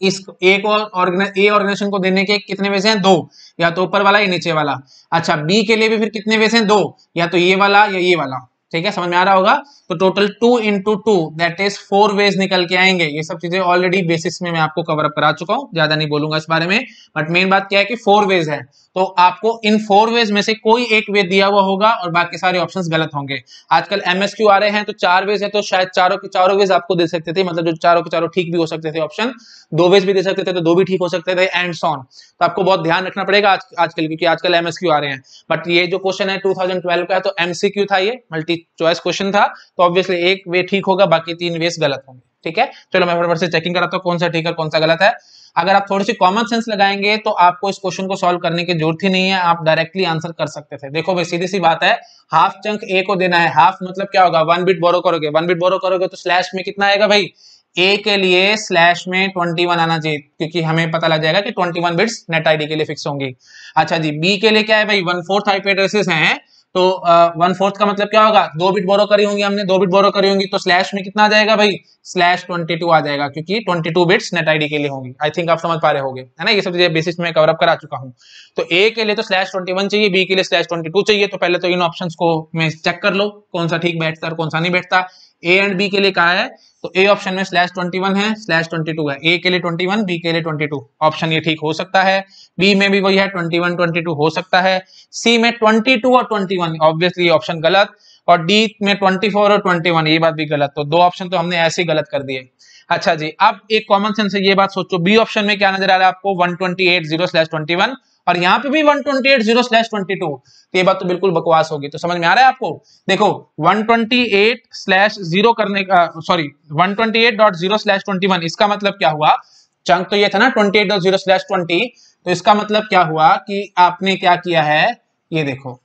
इस एक और ऑर्गेनाइजेशन को देने के कितने वेज हैं, 2, या तो ऊपर वाला या नीचे वाला। अच्छा, बी के लिए भी फिर कितने वेज हैं, 2, या तो ये वाला या ये वाला। ठीक है, समझ में आ रहा होगा। तो टोटल 2 × 2 दैट इज 4 वेज निकल के आएंगे। ये सब चीजें ऑलरेडी बेसिस में मैं आपको कवर अप करा चुका हूं, ज्यादा नहीं बोलूंगा इस बारे में, बट मेन बात क्या है कि 4 वेज है, तो आपको इन 4 वेज में से कोई एक वे दिया हुआ होगा और बाकी सारे ऑप्शंस गलत होंगे। आजकल MSQ आ रहे हैं तो 4 वेज है, तो शायद चारों के चारों वेज आपको दे सकते थे, मतलब जो चारों के चारों ठीक भी हो सकते थे ऑप्शन, 2 वेज भी दे सकते थे तो 2 भी ठीक हो सकते थे एंड सो ऑन। तो आपको बहुत ध्यान रखना पड़ेगा आजकल, क्योंकि आजकल MSQ आ रहे हैं। बट ये जो क्वेश्चन है 2012 का है, तो MCQ था, ये मल्टी चॉइस क्वेश्चन था, तो ऑब्वियसली एक वे ठीक होगा, बाकी 3 वेज गलत होंगे। ठीक है, चलो मैं फटाफट से चेकिंग कराता हूँ कौन सा ठीक है कौन सा गलत है। अगर आप थोड़ी सी कॉमन सेंस लगाएंगे तो आपको इस क्वेश्चन को सॉल्व करने की जरूरत ही नहीं है, आप डायरेक्टली आंसर कर सकते थे। देखो भाई सीधी सी बात है, हाफ चंक ए को देना है, हाफ मतलब क्या होगा, 1 बिट बोरो करोगे, 1 बिट बोरो करोगे तो स्लैश में कितना आएगा भाई, ए के लिए स्लैश में 21 आना चाहिए, क्योंकि हमें पता लग जाएगा कि 21 बिट्स नेट आईडी के लिए फिक्स होंगी। अच्छा जी, बी के लिए क्या है भाई, 1/4 आईपी एड्रेसेस हैं, तो 1/4 का मतलब क्या होगा, 2 बिट बोरो करी होंगी हमने, 2 बिट बोरो करी होंगी, तो स्लैश में कितना आ जाएगा भाई, /22 आ जाएगा, क्योंकि 22 बिट्स नेट आईडी के लिए होंगी। आई थिंक आप समझ पा रहे होंगे, है ना, ये सब चीजें बेसिस में कवर अप करा चुका हूं। तो ए के लिए तो /21 चाहिए, बी के लिए /22 चाहिए, तो पहले तो इन ऑप्शंस को मैं चेक कर लो कौन सा ठीक बैठता है और कौन सा नहीं बैठता। ए एंड बी के लिए कहा है, तो ए ऑप्शन में /21 है, /22 है, ए के लिए 21, बी के लिए 22, ऑप्शन ये ठीक हो सकता है। बी में भी वही है 21 22 हो सकता है। सी में 22 और 21 ऑब्वियसली ऑप्शन गलत, और डी में 24 और 21 ये बात भी गलत, तो 2 ऑप्शन तो हमने ऐसे ही गलत कर दिए। अच्छा जी, अब एक कॉमन सेंस से ये बात सोचो, बी ऑप्शन में क्या नजर आ रहा है आपको, 128 0/21, और यहाँ पे भी 128 0/22, तो ये बात तो बिल्कुल बकवास होगी। तो समझ में आ रहा है आपको, देखो 128/0 करने का, सॉरी 128.0/21, इसका मतलब क्या हुआ, चंक तो ये था ना 28.0/20, तो इसका मतलब क्या हुआ कि आपने क्या किया है, ये देखो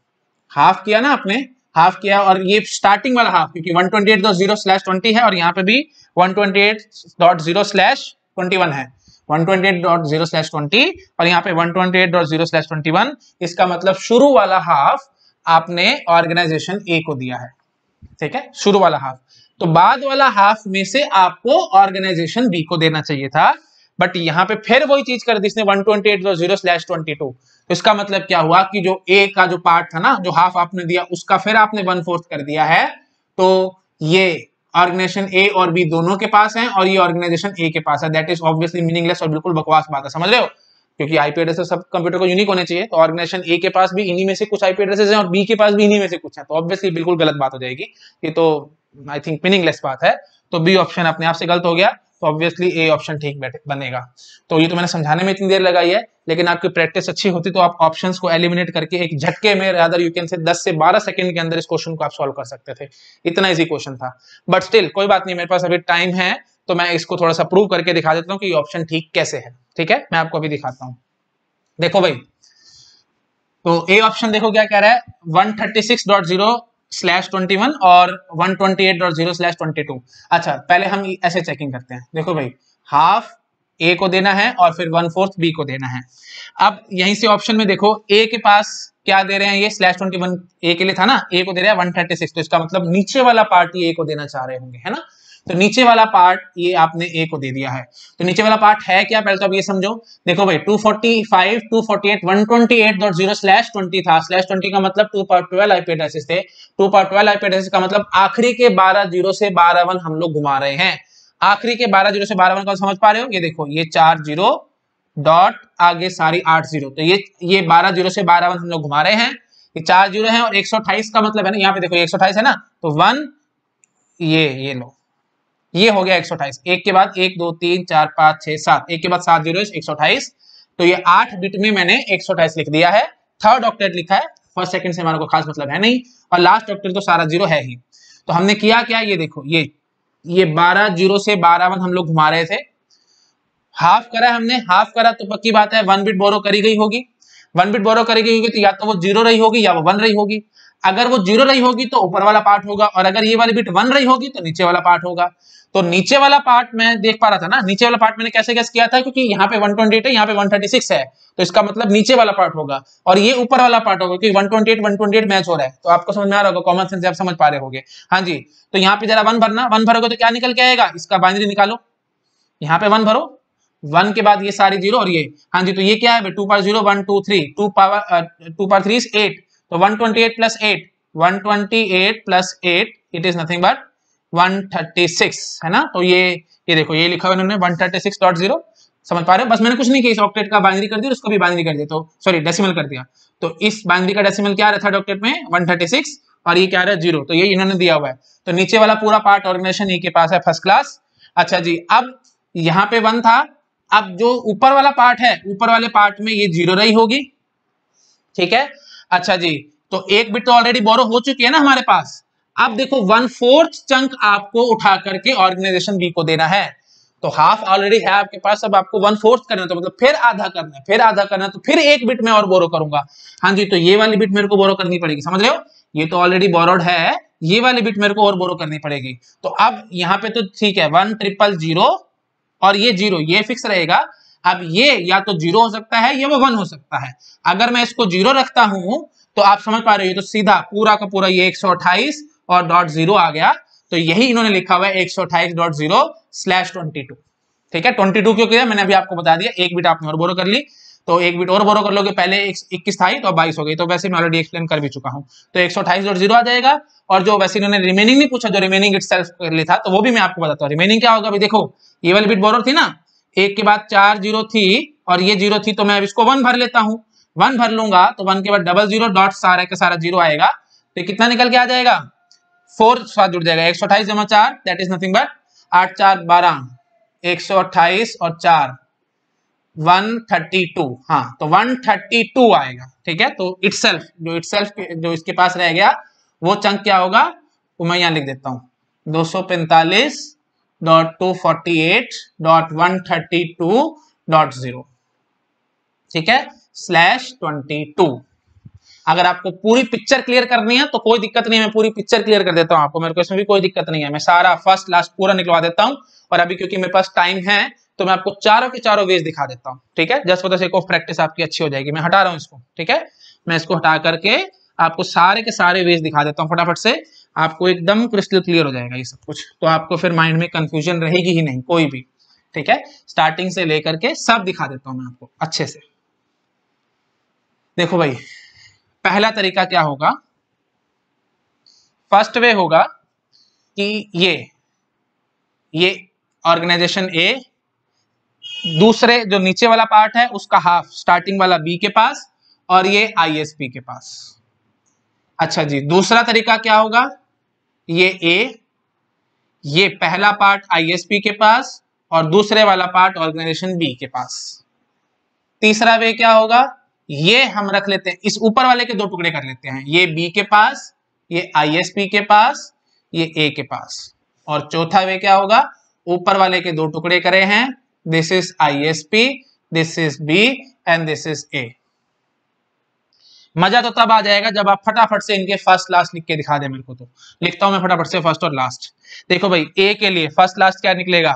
हाफ किया ना आपने, हाफ किया, और ये स्टार्टिंग वाला हाफ, क्योंकि 128.0/20 है, और यहाँ पे भी 128.0/21 है, 128.0/20 और यहाँ पे 128.0/21, इसका मतलब शुरू वाला हाफ आपने ऑर्गेनाइजेशन ए को दिया है। ठीक है, शुरू वाला हाफ, तो बाद वाला हाफ में से आपको ऑर्गेनाइजेशन बी को देना चाहिए था, बट यहाँ पे फिर वही चीज कर दी इसने 128.0/22, तो इसका मतलब क्या हुआ कि जो ए का जो पार्ट था ना, जो हाफ आपने दिया उसका फिर आपने 1/4 कर दिया है, तो ये ऑर्गेनाइजेशन ए और बी दोनों के पास है, और ये ऑर्गेनाइजेशन ए के पास है, दैट इज ऑब्वियसली मीनिंगलेस और बिल्कुल बकवास बात है, समझ रहे हो, क्योंकि आईपी एड्रेस सब कंप्यूटर को यूनिक होने चाहिए, तो ऑर्गेनाइजेशन ए के पास भी इन्हीं में से कुछ आईपी एड्रेसेस हैं और बी के पास भी इन्हीं में से कुछ है, तो ऑब्वियसली बिल्कुल गलत बात हो जाएगी, ये तो आई थिंक मीनिंगलेस बात है, तो बी ऑप्शन अपने आप से गलत हो गया, तो ऑब्वियसली ए ऑप्शन ठीक बनेगा। तो ये तो मैंने समझाने में इतनी देर लगाई है, लेकिन आपकी प्रैक्टिस अच्छी होती तो आप ऑप्शंस को एलिमिनेट करके एक झटके में, रादर यू कैन से 10 से 12 सेकंड के अंदर इस क्वेश्चन को आप सॉल्व कर सकते थे, इतना इजी क्वेश्चन था। बट स्टिल कोई बात नहीं, मेरे पास अभी टाइम है, तो मैं इसको थोड़ा सा प्रूव करके दिखा देता हूँ कि ये ऑप्शन ठीक कैसे है। ठीक है, मैं आपको अभी दिखाता हूँ। देखो भाई, तो ए ऑप्शन देखो क्या कह रहा है, 136.0/21 और 128.0/22। अच्छा, पहले हम ऐसे चेकिंग करते हैं। देखो भाई, हाफ ए को देना है और फिर 1/4 बी को देना है। अब यहीं से ऑप्शन में देखो, ए के पास क्या दे रहे हैं, ये /21 ए के लिए था ना, ए को दे रहा है 136, तो इसका मतलब नीचे वाला पार्ट ये ए को देना चाह रहे होंगे, है ना। तो नीचे वाला पार्ट ये आपने ए को दे दिया है। तो नीचे वाला पार्ट है क्या, पहले तो अब ये समझो। देखो भाई, 245, 248, 128.0/20 था। /20 का मतलब 2/12 आईपी एड्रेसेस थे। 2/12 आईपी एड्रेसेस का मतलब आखिरी के 12 0 से 12 1 हम लोग घुमा रहे हैं। आखिरी के 12 0 से 12 1 का समझ पा रहे हो। ये देखो, ये 4 0 डॉट आगे सारी 8 0, तो ये 12 0 से 12 1 हम लोग घुमा रहे हैं। ये 4 0 है और 128 का मतलब है ना, यहाँ पे देखो 128 है ना, तो 1 ये लो, ये हो गया 128। एक के बाद 1 2 3 4 5 6 7, एक के बाद 7 0 128। तो ये 8 बिट में मैंने 128 लिख दिया है। थर्ड ऑक्टेट लिखा है, फर्स्ट सेकंड से हमारा कोई खास मतलब है नहीं, और लास्ट ऑक्टेट तो सारा 0 है ही। तो हमने किया क्या, ये देखो, ये 12 0 से 12 1 हम लोग घुमा रहे थे। हाफ करा हमने, हाफ करा तो पक्की बात है 1 बिट बोरो करी गई होगी। 1 बिट बोरो करी गई होगी तो या तो वो 0 रही होगी या वो 1 रही होगी। अगर वो 0 रही होगी तो ऊपर वाला पार्ट होगा, और अगर ये वाली बिट 1 रही होगी तो नीचे वाला पार्ट होगा। तो नीचे वाला पार्ट मैं देख पा रहा था ना, नीचे वाला पार्ट मैंने कैसे गेस किया था, क्योंकि यहाँ पे 128 है, यहाँ पे 136 है, तो इसका मतलब नीचे वाला पार्ट होगा और ये ऊपर वाला पार्ट होगा, क्योंकि 128 मैच हो रहा है। तो आपको समझ में आ रहा होगा, कॉमन सेंस से आप समझ पा रहे होंगे। हाँ जी, तो यहाँ पे जरा 1 भरना, 1 भरोगे तो क्या निकल के आएगा, इसका बाइनरी निकालो। यहाँ पे 1 भरो, 1 के बाद ये सारी 0 और ये, हाँ जी, तो ये क्या है 2 पावर 0 1 2 3, 2 पावर 3 is 8, तो 128 plus 8, 128 plus 8, it is nothing but 136, है ना। तो ये देखो, ये लिखा हुआ इन्होंने 136.0, समझ पा रहे हो। बस मैंने कुछ नहीं किया, इस ऑक्टेट का बाइनरी कर दिया, उसको भी बाइनरी कर दिया, तो सॉरी डेसिमल कर दिया। तो इस बाइनरी का डेसिमल क्या रहता है ऑक्टेट में, 136, और ये क्या रहा है 0, तो ये इन्होंने दिया हुआ है। तो नीचे वाला पूरा पार्ट ऑर्गेनाइजेशन ए के पास है, फर्स्ट क्लास। अच्छा जी, अब यहाँ पे 1 था, अब जो ऊपर वाला पार्ट है, ऊपर वाले पार्ट में ये 0 रही होगी, ठीक है। अच्छा जी, तो एक बिट तो ऑलरेडी बोरो हो चुकी है ना हमारे पास। अब देखो 1/4 चंक आपको उठा करके ऑर्गेनाइजेशन बी को देना है। तो हाफ ऑलरेडी है आपके पास, अब आपको 1/4 करना है, तो मतलब फिर आधा करना है, फिर आधा करना है, तो फिर एक बिट में और बोरो करूंगा। हाँ जी, तो ये वाली बिट मेरे को बोरो करनी पड़ेगी, समझ रहे हो। ये तो ऑलरेडी बोरोड है, ये वाली बिट मेरे को और बोरो करनी पड़ेगी। तो अब यहाँ पे तो ठीक है, 1,000 और ये 0, ये फिक्स रहेगा। अब ये या तो 0 हो सकता है या वो 1 हो सकता है। अगर मैं इसको 0 रखता हूं तो आप समझ पा रहे हो, तो सीधा पूरा का पूरा ये 128 और .0 आ गया। तो यही इन्होंने लिखा हुआ है 128.0/22। ठीक है, 22 क्यों किया मैंने अभी आपको बता दिया, एक बिट आपने और बोरो कर ली, तो एक बिट और बोरो कर लोगे, पहले 21 था तो 22 हो गई, तो वैसे मैं ऑलरेडी एक्सप्लेन कर भी चुका हूं। तो 128.0 आ जाएगा। और जो वैसे इन्होंने रिमेनिंग नहीं पूछा, जो रिमेनिंग इटसेल्फ कर लिया था, तो वो भी मैं आपको बताता हूँ। रिमेनिंग क्या होगा, अभी देखो ये वाली बिट बोरो थी ना, एक के बाद 4 0 थी और ये 0 थी, तो मैं अब इसको 1 भर लेता हूं। 1 भर लूंगा तो 1 के बाद 00 डॉट सारा का सारा 0 आएगा, तो कितना निकल के आ जाएगा, 4 साथ जुड़ जाएगा, 128 जमा 4, दैट इज नथिंग बट 8 4 12, 128 और 4 132। हाँ, तो 132 आएगा। ठीक है, तो इटसेल्फ जो इसके पास रह गया वो चंक क्या होगा, वो मैं यहां लिख देता हूं, 245.248.132.0, ठीक है, /22। अगर आपको पूरी पिक्चर क्लियर करनी है तो कोई दिक्कत नहीं है, मैं पूरी पिक्चर क्लियर कर देता हूं आपको, मेरे को इसमें भी कोई दिक्कत नहीं है, मैं सारा फर्स्ट लास्ट पूरा निकलवा देता हूं। और अभी क्योंकि मेरे पास टाइम है तो मैं आपको चारों के चारों वेज दिखा देता हूं। ठीक है, just for the sake of practice आपकी अच्छी हो जाएगी। मैं हटा रहा हूं इसको, ठीक है, मैं इसको हटा करके आपको सारे के सारे वेज दिखा देता हूं फटाफट से, आपको एकदम क्रिस्टल क्लियर हो जाएगा ये सब कुछ, तो आपको फिर माइंड में कंफ्यूजन रहेगी ही नहीं कोई भी। ठीक है, स्टार्टिंग से लेकर के सब दिखा देता हूं मैं आपको अच्छे से। देखो भाई, पहला तरीका क्या होगा, फर्स्ट वे होगा कि ये ऑर्गेनाइजेशन ए, दूसरे जो नीचे वाला पार्ट है उसका हाफ स्टार्टिंग वाला बी के पास और ये आईएसपी के पास। अच्छा जी, दूसरा तरीका क्या होगा, ये ए, ये पहला पार्ट आईएसपी के पास और दूसरे वाला पार्ट ऑर्गेनाइजेशन बी के पास। तीसरा वे क्या होगा, ये हम रख लेते हैं, इस ऊपर वाले के 2 टुकड़े कर लेते हैं, ये बी के पास, ये आईएसपी के पास, ये ए के पास। और चौथा वे क्या होगा, ऊपर वाले के दो टुकड़े करे हैं, this is ISP, this is B and this is A। मजा तो तब आ जाएगा जब आप फटाफट से इनके फर्स्ट लास्ट लिख के दिखा दे मेरे को। तो लिखता हूं मैं फटाफट से फर्स्ट और लास्ट। देखो भाई A के लिए फर्स्ट लास्ट क्या निकलेगा,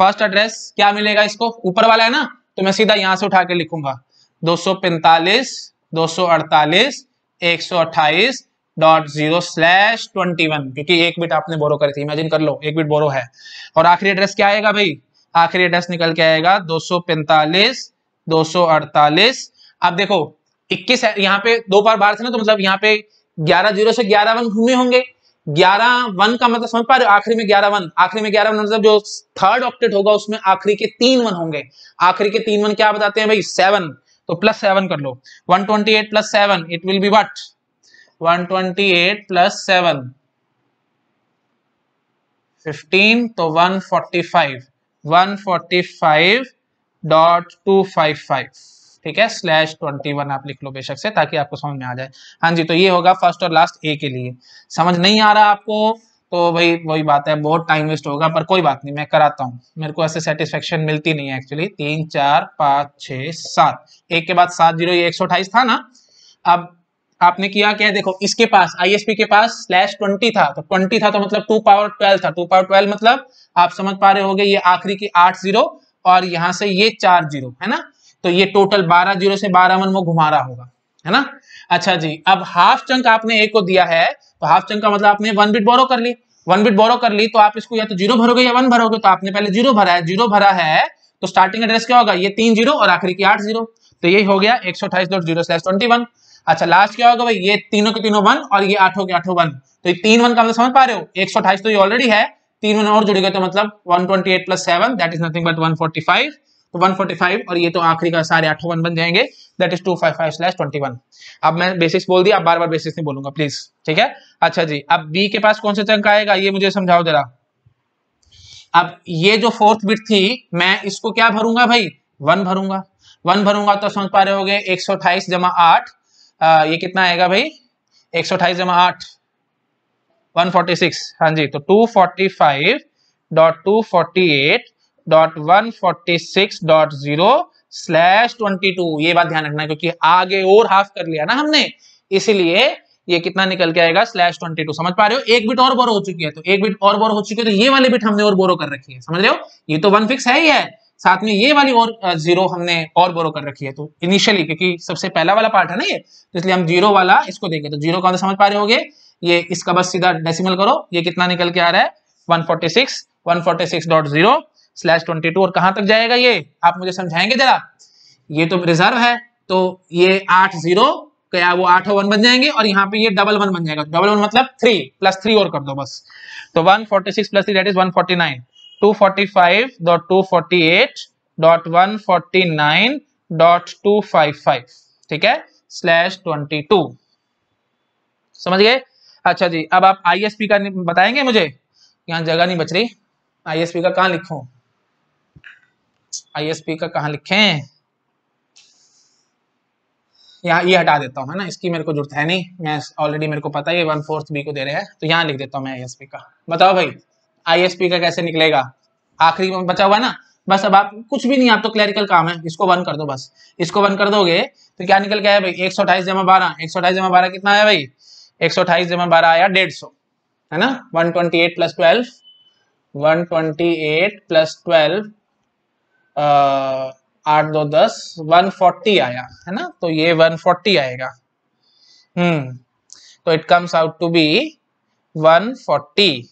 फर्स्ट एड्रेस क्या मिलेगा इसको, ऊपर वाला है ना, तो मैं सीधा यहां से उठा के लिखूंगा 245 248 128.0/21, क्योंकि एक बिट आपने बोरो करी थी, इमेजिन कर लो एक बिट बोरो है। और आखिरी एड्रेस क्या आएगा भाई, आखिरी एड्रेस निकल के आएगा 245 248। अब देखो 21 यहाँ पे दो बार बार थे ना, तो मतलब यहाँ पे 11 0 से 11 1 घूमे होंगे। 11 1 का मतलब समझ पा रहे हो, आखिरी में 11 1, आखिरी में 11 1 मतलब जो थर्ड ऑक्टेट होगा उसमें आखिरी के 3 1 होंगे। आखिरी के 3 1 क्या बताते हैं भाई, 7, तो +7 कर लो। 128 + 7 इट विल बी व्हाट, 128 + 7 15, तो 145 145.255, ठीक है, /21 आप लिख लो बेशक से, ताकि आपको समझ में आ जाए। हाँ जी, तो ये होगा फर्स्ट और लास्ट A के लिए। समझ नहीं आ रहा आपको तो भाई वही बात है, बहुत टाइम वेस्ट होगा, पर कोई बात नहीं, मैं कराता हूँ, मेरे को ऐसे सेटिस्फेक्शन मिलती नहीं है एक्चुअली। 3 4 5 6 7, एक के बाद 7 0, ये 128 था ना। अब आपने किया क्या, देखो इसके पास ISP के पास /20 था, तो 20 था तो मतलब 2 पावर 12 था, 2 पावर 12 मतलब आप समझ पा रहे होगे, ये आखिरी की 8 0 और यहां से ये 4 0 है ना, तो ये टोटल 12 0 से 12 1 वो घुमा रहा होगा, है ना। अच्छा जी, अब हाफ चंक आपने A को दिया है, तो हाफ चंक का मतलब आपने 1 बिट बोरो कर ली, 1 बिट बोरो कर ली, तो आप इसको या तो 0 भरोगे या 1 भरोगे, तो आपने पहले 0 भरा है, 0 भरा है तो स्टार्टिंग एड्रेस क्या होगा, ये 3 0 और आखिरी की 8 0, तो यही हो गया 128.0/21। अच्छा लास्ट क्या होगा भाई, ये तीनों के तीनों 1 और ये 8 के 8 1, तो ये 3 1 का मतलब समझ पा रहे हो, 128 तो ये ऑलरेडी है, 3 1 और जुड़ गए तो मतलब 128 + 7 दैट इज नथिंग बट 145, तो 145 और ये तो आखिरी का सारे 8 1 बन जाएंगे, दैट इज 255/21। अब मैं बेसिक्स बोल दिया, अब बार बार बेसिक्स नहीं बोलूंगा प्लीज, ठीक है। अच्छा जी, अब B के पास कौन सा चंक आएगा ये मुझे समझाओ जरा। अब ये जो फोर्थ बिट थी, मैं इसको क्या भरूंगा भाई, 1 भरूंगा, 1 भरूंगा तो समझ पा रहे होगे 128 + 8, ये कितना आएगा भाई, 128 + 8 146, हाँ जी, तो 245.248.146.0/22, ये बात ध्यान रखना क्योंकि आगे और हाफ कर लिया ना हमने, इसीलिए ये कितना निकल के आएगा /22। समझ पा रहे हो, एक बिट और बोरो हो चुकी है, तो एक बिट और बोरो हो चुकी है, तो ये वाली बिट हमने और बोरो कर रखी है, समझ रहे हो, ये तो 1 फिक्स है ही है, साथ में ये वाली और 0 हमने और बोरो कर रखी है। तो इनिशियली क्योंकि सबसे पहला वाला पार्ट है ना ये, तो इसलिए हम 0 वाला इसको देंगे, तो 0 का समझ पा रहे होगे, ये इसका बस सीधा डेसिमल करो, ये कितना निकल के आ रहा है 146, 146.0/22, और कहां तक जाएगा ये आप मुझे समझाएंगे जरा। ये तो रिजर्व है, तो ये 8 0 क्या वो 8 1 बन जाएंगे, और यहाँ पे ये डबल 1 बन जाएगा, डबल 1 मतलब 3 + 3 और कर दो बस, तो 146 + 3 दैट इज 149, 245.248.149.255, ठीक है, /22, समझ गए। अच्छा जी, अब आप ISP का बताएंगे मुझे, यहाँ जगह नहीं बच रही, ISP का कहाँ लिखूं, ISP का कहाँ लिखें, यहाँ ये हटा देता हूँ, है ना, इसकी मेरे को जरूरत है नहीं, मैं ऑलरेडी मेरे को पता है ये 1/4 B को दे रहे हैं, तो यहाँ लिख देता हूँ मैं ISP का। बताओ भाई ISP का कैसे निकलेगा, आखिरी में बचा हुआ है ना, बस अब आप कुछ भी नहीं, आप तो क्लरिकल काम है, इसको 1 कर दो, बस इसको 1 कर दोगे तो क्या निकल के आया भाई 128 + 12, 128 + 12 कितना आया भाई, 128 + 12 आया 150, है ना, 128 + 12, 128 + 12 8 2 10 140 आया, है ना, तो ये 140 आएगा, तो it comes out to be 140,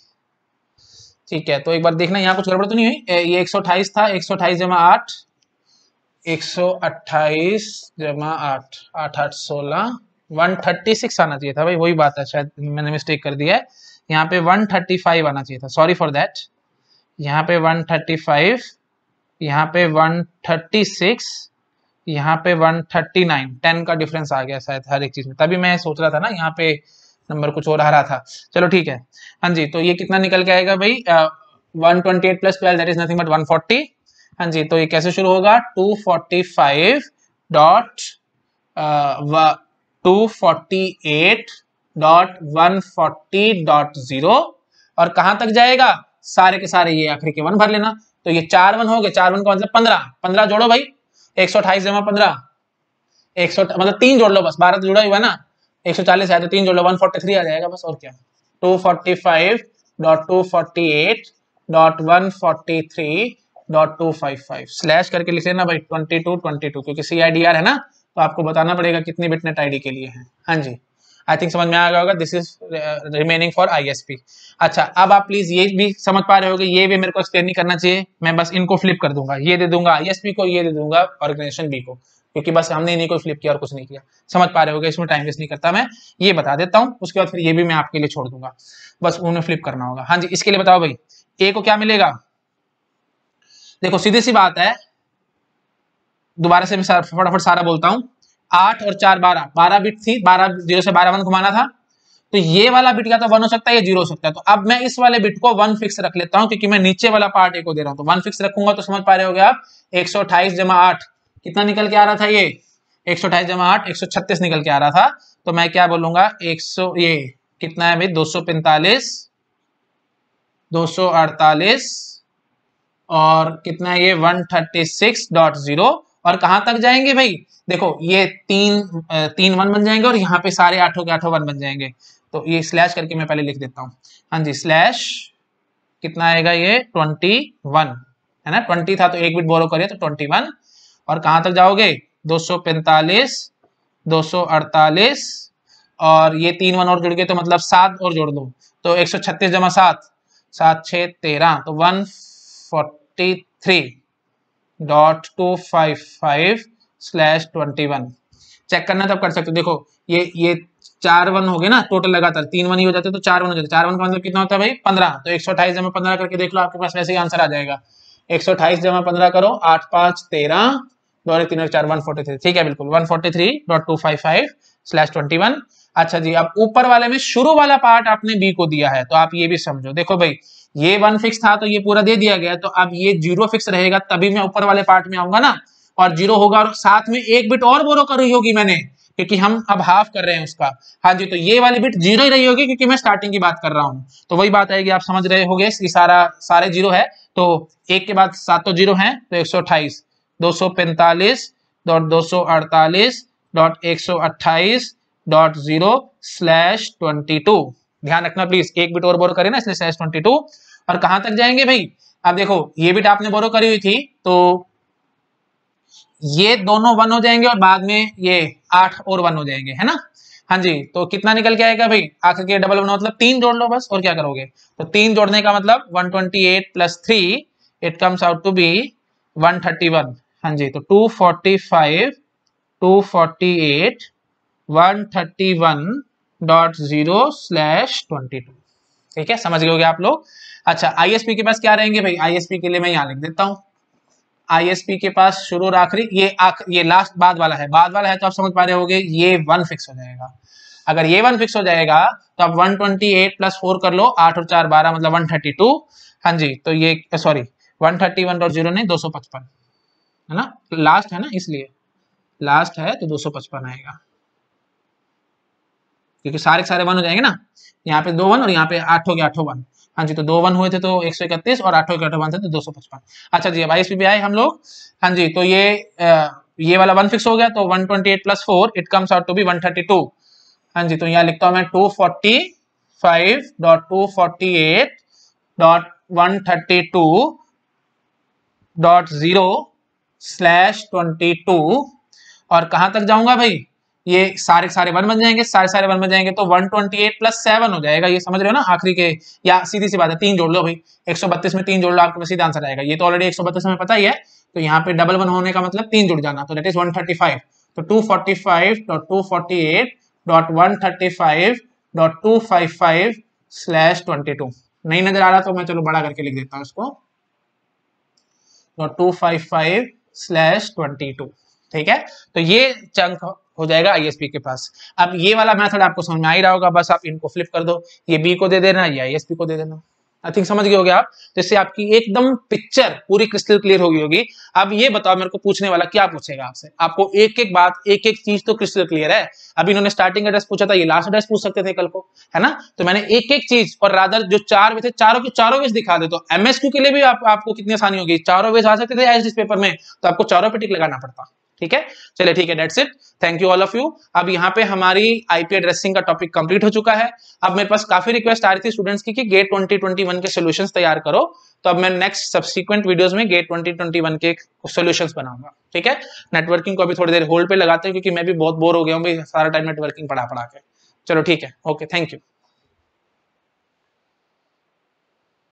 ठीक है। तो एक बार देखना यहाँ कुछ गड़बड़ तो नहीं हुई, ये 128 था, 128 + 8, 128 + 8 8 8 16 136 आना चाहिए था भाई, वही बात है, शायद मैंने मिस्टेक कर दिया है, यहाँ पे 135 आना चाहिए था, सॉरी फॉर दैट, यहाँ पे 135, यहाँ पे 136, यहाँ पे 139, 10 का डिफरेंस आ गया शायद हर एक चीज में, तभी मैं सोच रहा था ना यहाँ पे नंबर कुछ और आ रहा था, चलो ठीक है। हाँ जी, तो ये कितना निकल के आएगा भाई 128 + 12 दैट इज नथिंग बट 140। हाँ जी, तो ये कैसे शुरू होगा 248.140.0 और कहां तक जाएगा सारे के सारे ये आखिरी के 1 भर लेना। तो ये 4 1 हो गए, 4 1 का मतलब 15, 15 जोड़ो भाई, 128 जमा 15, 100 मतलब 3 जोड़ लो बस, 12 तो जुड़ा हुआ है ना, 140 है तो 3 जोड़ लो, 143 आ जाएगा बस, और क्या। 245.248.143.255 स्लैश करके लिख लेना भाई 22 22, क्योंकि CIDR है ना, तो आपको बताना पड़ेगा कितनी बिटनेट आईडी के लिए है। हाँ जी, आई थिंक समझ में आ गया होगा। This is remaining for ISP। अच्छा, अब आप प्लीज ये भी समझ पा रहे होगे, ये भी मेरे को एक्सप्लेन नहीं करना चाहिए, मैं बस इनको फ्लिप कर दूंगा, ये दे दूंगा ISP को, ये दे दूंगा ऑर्गेनाइजेशन B को, क्योंकि बस हमने इन्हीं को फ्लिप किया और कुछ नहीं किया। समझ पा रहे होगे, इसमें टाइम वेस्ट नहीं करता मैं, ये बता देता हूँ, उसके बाद फिर ये भी मैं आपके लिए छोड़ दूंगा, बस उन्हें फ्लिप करना होगा। हाँ जी, इसके लिए बताओ भाई, A को क्या मिलेगा। देखो सीधी सी बात है, दोबारा से मैं फटाफट सारा बोलता हूँ। 8 और 4 12, 12 बिट थी, 12 0 से 12 1 घुमाना था, तो ये वाला बिट या तो 1 हो सकता है या 0 हो सकता है। तो अब मैं इस वाले बिट को 1 फिक्स रख लेता हूं, क्योंकि मैं नीचे वाला पार्ट A को दे रहा हूं, तो 1 फिक्स रखूंगा तो समझ पा रहे होगे आप, 128 जमा 8 कितना निकल के आ रहा था, ये 128 जमा 8 136 निकल के आ रहा था। तो मैं क्या बोलूंगा, 100 ये कितना है भाई, 245 248 और कितना है ये 136.0, और कहां तक जाएंगे भाई, देखो ये 3 1 बन जाएंगे और यहाँ पे सारे 8 के 8 1 बन जाएंगे। तो ये स्लैश करके मैं पहले लिख देता हूँ। हाँ जी, स्लैश कितना आएगा ये 21 है ना, 20 था तो एक बिट बोरो करिए तो 21, और कहां तक जाओगे 245 248 और ये 3 1 और जुड़ गए तो मतलब 7 और जोड़ दो, तो 136 जमा 7 7 6 13, तो 143.255/21 चेक करना तब कर सकते हो। देखो ये 4 1 हो गए ना टोटल, लगातार 3 1 ही हो जाते तो 4 1 हो जाते, 4 1 का मतलब कितना होता है भाई 15, तो 128 जमा 15 करके देख लो, आपके पास वैसे ही आंसर आ जाएगा। 128 जमा 15 करो, 8 5 13 2 3 4 143, ठीक है बिल्कुल 143.255/21। अच्छा जी, अब ऊपर वाले में शुरू वाला पार्ट आपने B को दिया है, तो आप ये भी समझो, देखो भाई ये 1 फिक्स था तो ये पूरा दे दिया गया, तो अब ये 0 फिक्स रहेगा तभी मैं ऊपर वाले पार्ट में आऊंगा ना, और 0 होगा और साथ में एक बिट और बोरो करी होगी मैंने, क्योंकि हम अब हाफ कर रहे हैं उसका। हाँ जी, तो ये वाली बिट 0 ही रही होगी क्योंकि मैं स्टार्टिंग की बात कर रहा हूं, तो वही बात आएगी, आप समझ रहे होगे, सारे 0 है, तो एक के बाद 7 तो 0 है, तो 128 245.248.128.0/22 ध्यान रखना प्लीज, एक बिट और बोरो करे ना इसलिए /22। और कहां तक जाएंगे भाई, अब देखो ये बिट आपने बोरो करी हुई थी, तो ये दोनों 1 हो जाएंगे और बाद में ये 8 और 1 हो जाएंगे, है ना। हाँ जी, तो कितना निकल के आएगा भाई, आखिर के डबल 1 मतलब 3 जोड़ लो बस, और क्या करोगे, तो 3 जोड़ने का मतलब 128 + 3 it comes out to be 131। हाँ जी, तो 245 248 131.0/22, ठीक है, समझ गए होगे आप लोग। अच्छा, ISP के पास क्या रहेंगे भाई, ISP के लिए मैं यहाँ लिख देता हूँ, ISP के पास शुरू और आखिरी, ये लास्ट बाद वाला है, तो आप समझ पा रहे होगे ये 1 फिक्स हो जाएगा। अगर ये 1 फिक्स हो जाएगा तो आप 128 + 4 कर लो, 8 और 4 12 मतलब 132। हाँ जी, तो ये सॉरी 131.0 नहीं 255 है ना, लास्ट है ना, इसलिए लास्ट है तो 255 आएगा, क्योंकि सारे 1 हो जाएंगे ना, यहाँ पे 2 1 और यहाँ पे 8 हो गया 8 1। हाँ जी, तो 2 1 हुए थे तो 131 और 8 के 8 1 थे तो 255। अच्छा जी, अब ISP पे आए हम लोग। हाँ जी, तो ये वाला 1 फिक्स हो गया, तो 128 + 4 it comes out to be 132। हाँ जी, तो यहाँ लिखता हूँ मैं 245.248.132.0/22 और कहां तक जाऊंगा भाई, ये सारे 1 बन जाएंगे, सारे 1 बन जाएंगे तो 128 + 7 हो जाएगा, ये समझ रहे हो ना आखिरी के, या सीधी सी बात है 3 जोड़ लो भाई, 132 में 3 जोड़ लो, आपको सीधा आंसर आएगा, ये तो ऑलरेडी 132 में पता ही है, तो यहाँ पे डबल 1 होने का मतलब 3 जुड़ जाना, तो दैट इज 135। तो 245.248.135.255/22 नहीं नजर आ रहा तो मैं चलो बड़ा करके लिख देता हूँ इसको, तो 255/22, ठीक है, तो ये चंक हो जाएगा ISP के पास। अब ये वाला मेथड आपको समझ में आ ही रहा होगा, बस आप इनको फ्लिप कर दो, ये B को दे देना, ये ISP को दे देना, आई थिंक समझ गए होगे आप। जैसे आपकी एकदम पिक्चर पूरी क्रिस्टल क्लियर होगी होगी। अब ये बताओ मेरे को पूछने वाला क्या पूछेगा आपसे, आपको एक एक बात एक एक चीज तो क्रिस्टल क्लियर है। अभी इन्होंने स्टार्टिंग एड्रेस पूछा था, ये लास्ट एड्रेस पूछ सकते थे कल को, है ना। तो मैंने एक एक चीज और रादर जो 4 वे थे चारों के चारों वेज दिखा दे, तो एमएसक्यू के लिए भी आपको कितनी आसानी होगी, चारों वेज आ सकते थे एज इस पेपर में, तो आपको चारों पे टिक लगाना पड़ता। ठीक है, चलिए ठीक है, that's it, thank you all of you. अब यहाँ पे हमारी आईपी एड्रेसिंग का टॉपिक कंप्लीट हो चुका है। अब मेरे पास काफी रिक्वेस्ट आ रही थी स्टूडेंट्स की कि गेट 2021 के सॉल्यूशंस तैयार करो, तो अब मैं नेक्स्ट सब्सिक्वेंट वीडियोस में गेट 2021 के सॉल्यूशंस बनाऊंगा। ठीक है, नेटवर्किंग को अभी थोड़ी देर होल्ड पे लगाते हैं क्योंकि मैं भी बहुत बोर हो गया हूँ भाई, सारा टाइम नेटवर्किंग पढ़ा के। चलो ठीक है, ओके, थैंक यू।